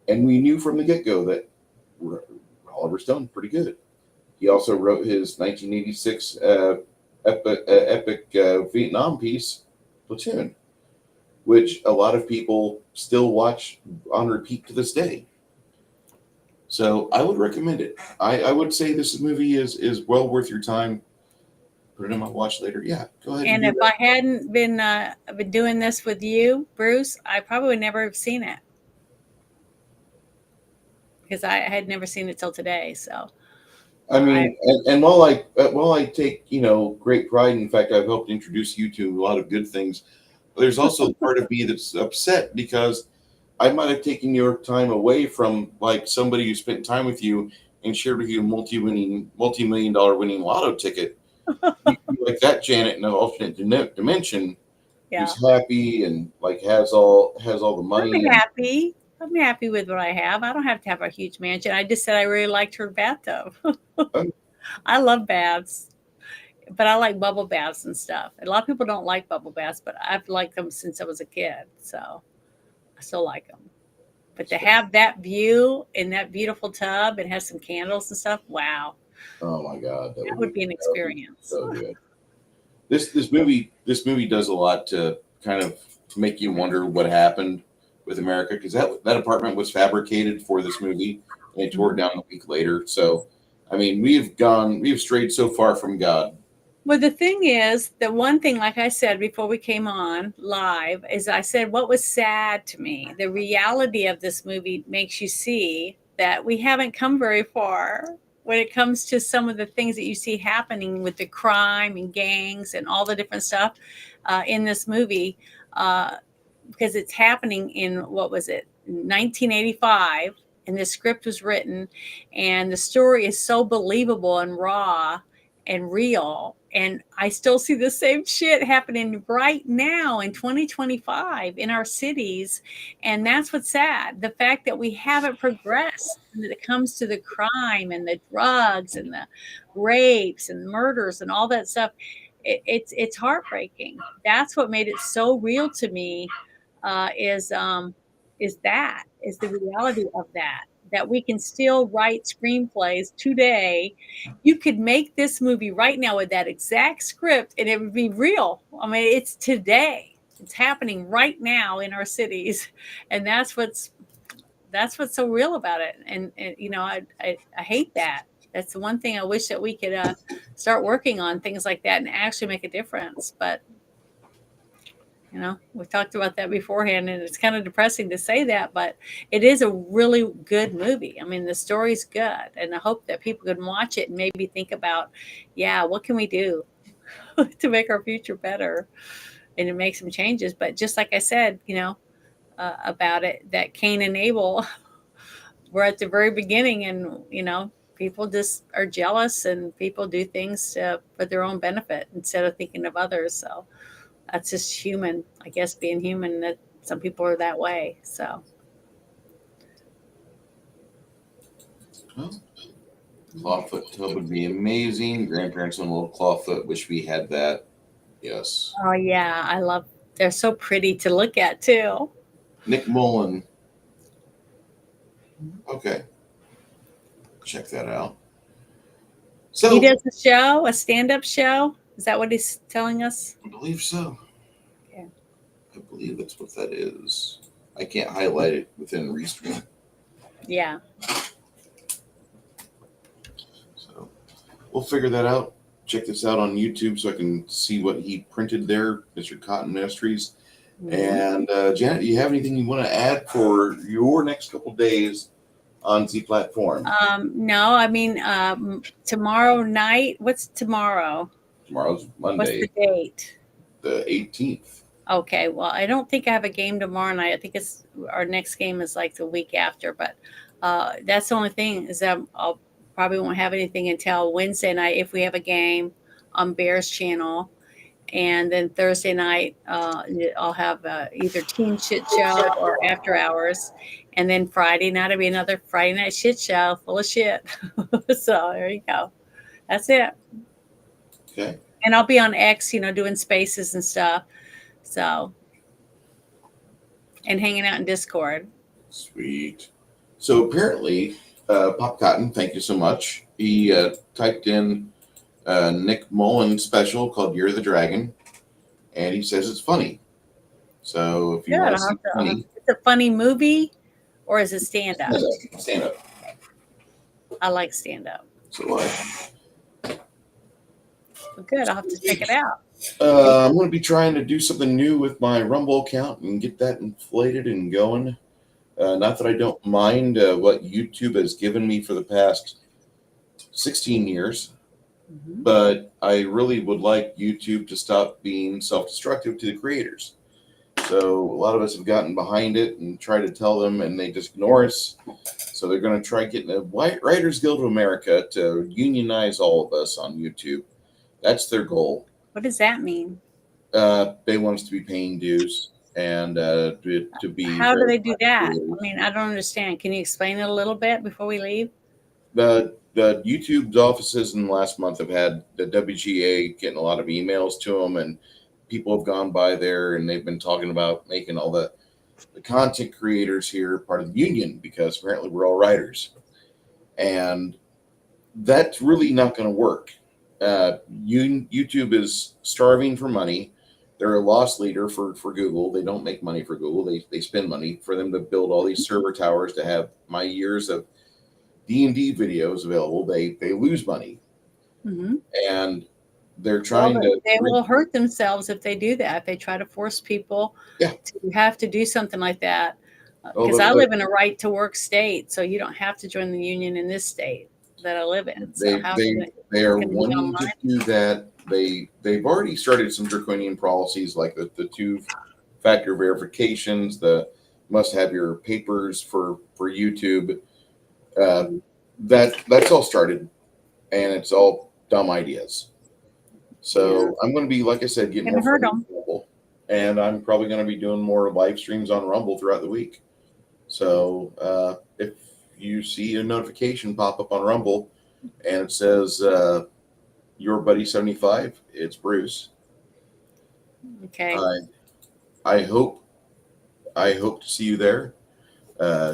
And we knew from the get-go that Oliver Stone pretty good. He also wrote his 1986 epic Vietnam piece, Platoon, which a lot of people still watch on repeat to this day. So I would recommend it. I would say this movie is well worth your time. Put it on my watch later. Yeah, go ahead. And if I hadn't been doing this with you, Bruce, I probably would never have seen it, because I had never seen it till today. So, I mean, and while I take great pride in the fact I've helped introduce you to a lot of good things, there's also part of me that's upset because I might have taken your time away from like somebody who spent time with you and shared with you a multi-million-dollar winning lotto ticket. Like that Janet in an alternate dimension who's happy and like has all the money. I'm happy with what I have. I don't have to have a huge mansion. I just said I really liked her bathtub. I love baths, but I like bubble baths and stuff. A lot of people don't like bubble baths, but I've liked them since I was a kid. So I still like them. But to have that view in that beautiful tub and have some candles and stuff, wow. Oh my God. That would be an experience. So good. This movie does a lot to kind of make you wonder what happened with America, because that apartment was fabricated for this movie and they tore it down a week later. So I mean, we've strayed so far from God. Well, the thing is, the one thing, like I said before we came on live, is I said what was sad to me. The reality of this movie makes you see that we haven't come very far when it comes to some of the things that you see happening with the crime and gangs and all the different stuff in this movie, because it's happening in, what was it, 1985, and the script was written, and the story is so believable and raw and real. And I still see the same shit happening right now in 2025 in our cities. And that's what's sad. The fact that we haven't progressed when it comes to the crime and the drugs and the rapes and murders and all that stuff. It's heartbreaking. That's what made it so real to me. Is the reality of that we can still write screenplays today. You could make this movie right now with that exact script and it would be real. I mean, it's today. It's happening right now in our cities, and that's what's so real about it. And you know, I hate that. That's the one thing I wish that we could start working on things like that and actually make a difference. But you know, we talked about that beforehand, and it's kind of depressing to say that, but it is a really good movie. I mean, the story's good, and I hope that people can watch it and maybe think about, yeah, what can we do to make our future better and to make some changes. But just like I said, you know, about it, that Cain and Abel were at the very beginning, and, you know, people just are jealous and people do things for their own benefit instead of thinking of others. So that's just human, I guess, being human, that some people are that way. So. Well, clawfoot tub would be amazing. Grandparents on a little clawfoot. Wish we had that. Yes. Oh yeah, they're so pretty to look at too. Nick Mullen. Okay. Check that out. So He does a show, a stand-up show. Is that what he's telling us? I believe so. Okay. I believe that's what that is. I can't highlight it within Restream. Yeah. So we'll figure that out. Check this out on YouTube so I can see what he printed there, Mr. Cotton Ministries. Mhm. And Janet, do you have anything you want to add for your next couple days on the platform? No, I mean, tomorrow night. What's tomorrow? Tomorrow's What's Monday, the date? the 18th. Okay, well, I don't think I have a game tomorrow night. I think it's our next game is like the week after, but that's the only thing is that I'll probably won't have anything until Wednesday night if we have a game on Bears channel, and then Thursday night I'll have either Team Shit Show or After Hours, and then Friday night will be another Friday night shit show full of shit. So there you go. That's it. Okay. And I'll be on X, you know, doing spaces and stuff. So, and hanging out in Discord. Sweet. So apparently, Pop Cotton, thank you so much. He typed in Nick Mullen special called Year of the Dragon, and he says it's funny. So if you Good. want to see funny, It's a funny movie, or is it stand up? stand up. I like stand up. So Well, good. I'll have to check it out. I'm going to be trying to do something new with my Rumble account and get that inflated and going. Not that I don't mind what YouTube has given me for the past 16 years, Mhm. but I really would like YouTube to stop being self-destructive to the creators. So a lot of us have gotten behind it and try to tell them, and they just ignore us. So they're going to try getting a Writers Guild of America to unionize all of us on YouTube. That's their goal. What does that mean? They want us to be paying dues and to be. How do they do that? I mean, I don't understand. Can you explain it a little bit before we leave? The YouTube's offices in the last month have had the WGA getting a lot of emails to them, and people have gone by there and they've been talking about making all the content creators here part of the union because apparently we're all writers, and that's really not going to work. YouTube is starving for money. They're a loss leader for Google. They don't make money for Google. They spend money for them to build all these server towers to have my years of D&D videos available. They lose money, Mm-hmm. and they're trying to. They will hurt themselves if they do that. If they try to force people Yeah. to have to do something like that. Oh, Because but- I live in a right to work state, so you don't have to join the union in this state that I live in. So They how they can they are can we wanting online? to do that. They've already started some draconian policies like the two-factor verifications. The must have your papers for YouTube. That's all started, and it's all dumb ideas. So I'm going to be, like I said, getting more Haven't heard friendly with Rumble, and I'm probably going to be doing more live streams on Rumble throughout the week. So if you see a notification pop up on Rumble and it says your buddy 75, it's Bruce. Okay. I hope to see you there.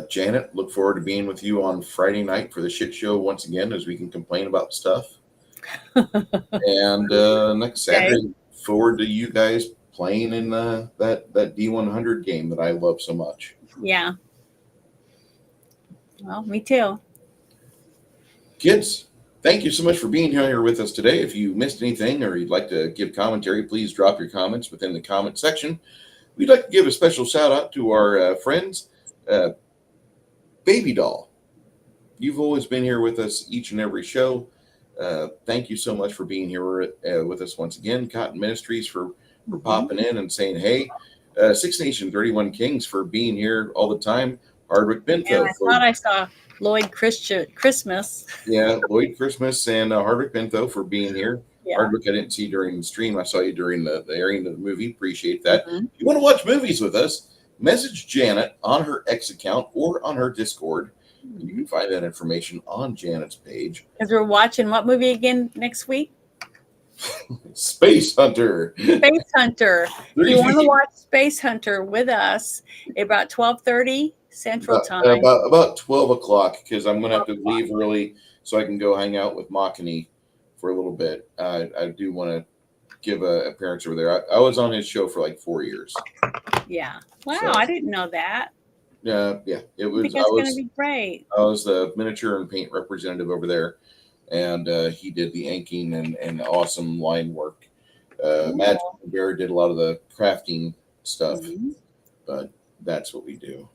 Janet, look forward to being with you on Friday night for the shit show once again, as we can complain about stuff. And next Saturday, forward to you guys playing in that D100 game that I love so much. Yeah. Well, me too. Kids, thank you so much for being here with us today. If you missed anything or you'd like to give commentary, please drop your comments within the comment section. We'd like to give a special shout out to our friends, Baby Doll. You've always been here with us each and every show. Thank you so much for being here with us once again. Cotton Ministries for popping in and saying, hey. Six Nation 31 Kings for being here all the time. Hardwick Bentho. And I thought I saw Lloyd Christmas. Yeah, Lloyd Christmas and Hardwick Bentho for being here. Yeah. Hardwick, I didn't see during the stream. I saw you during the airing of the movie. Appreciate that. Mm-hmm. If you want to watch movies with us, message Janet on her X account or on her Discord. You can find that information on Janet's page. Because we're watching what movie again next week? Space Hunter. Space Hunter. If you want to watch Space Hunter with us, about 12:30 Central Time. About 12 o'clock, because I'm going to have to leave early so I can go hang out with Makani for a little bit. I do want to give an appearance over there. I was on his show for like 4 years. Yeah. Wow, So, I didn't know that. Yeah, it was. I think it's going to be great. I was the miniature and paint representative over there, and he did the inking and awesome line work. Magic and Bear did a lot of the crafting stuff, but that's what we do.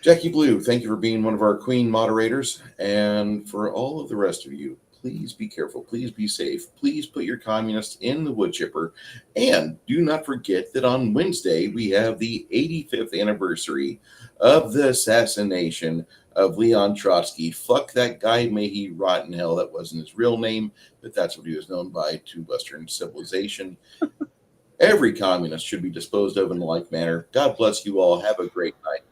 Jackie Blue, thank you for being one of our queen moderators, and for all of the rest of you, please be careful. Please be safe. Please put your communists in the wood chipper. And do not forget that on Wednesday, we have the 85th anniversary of the assassination of Leon Trotsky. Fuck that guy. May he rot in hell. That wasn't his real name, but that's what he was known by to Western civilization. Every communist should be disposed of in a like manner. God bless you all. Have a great night.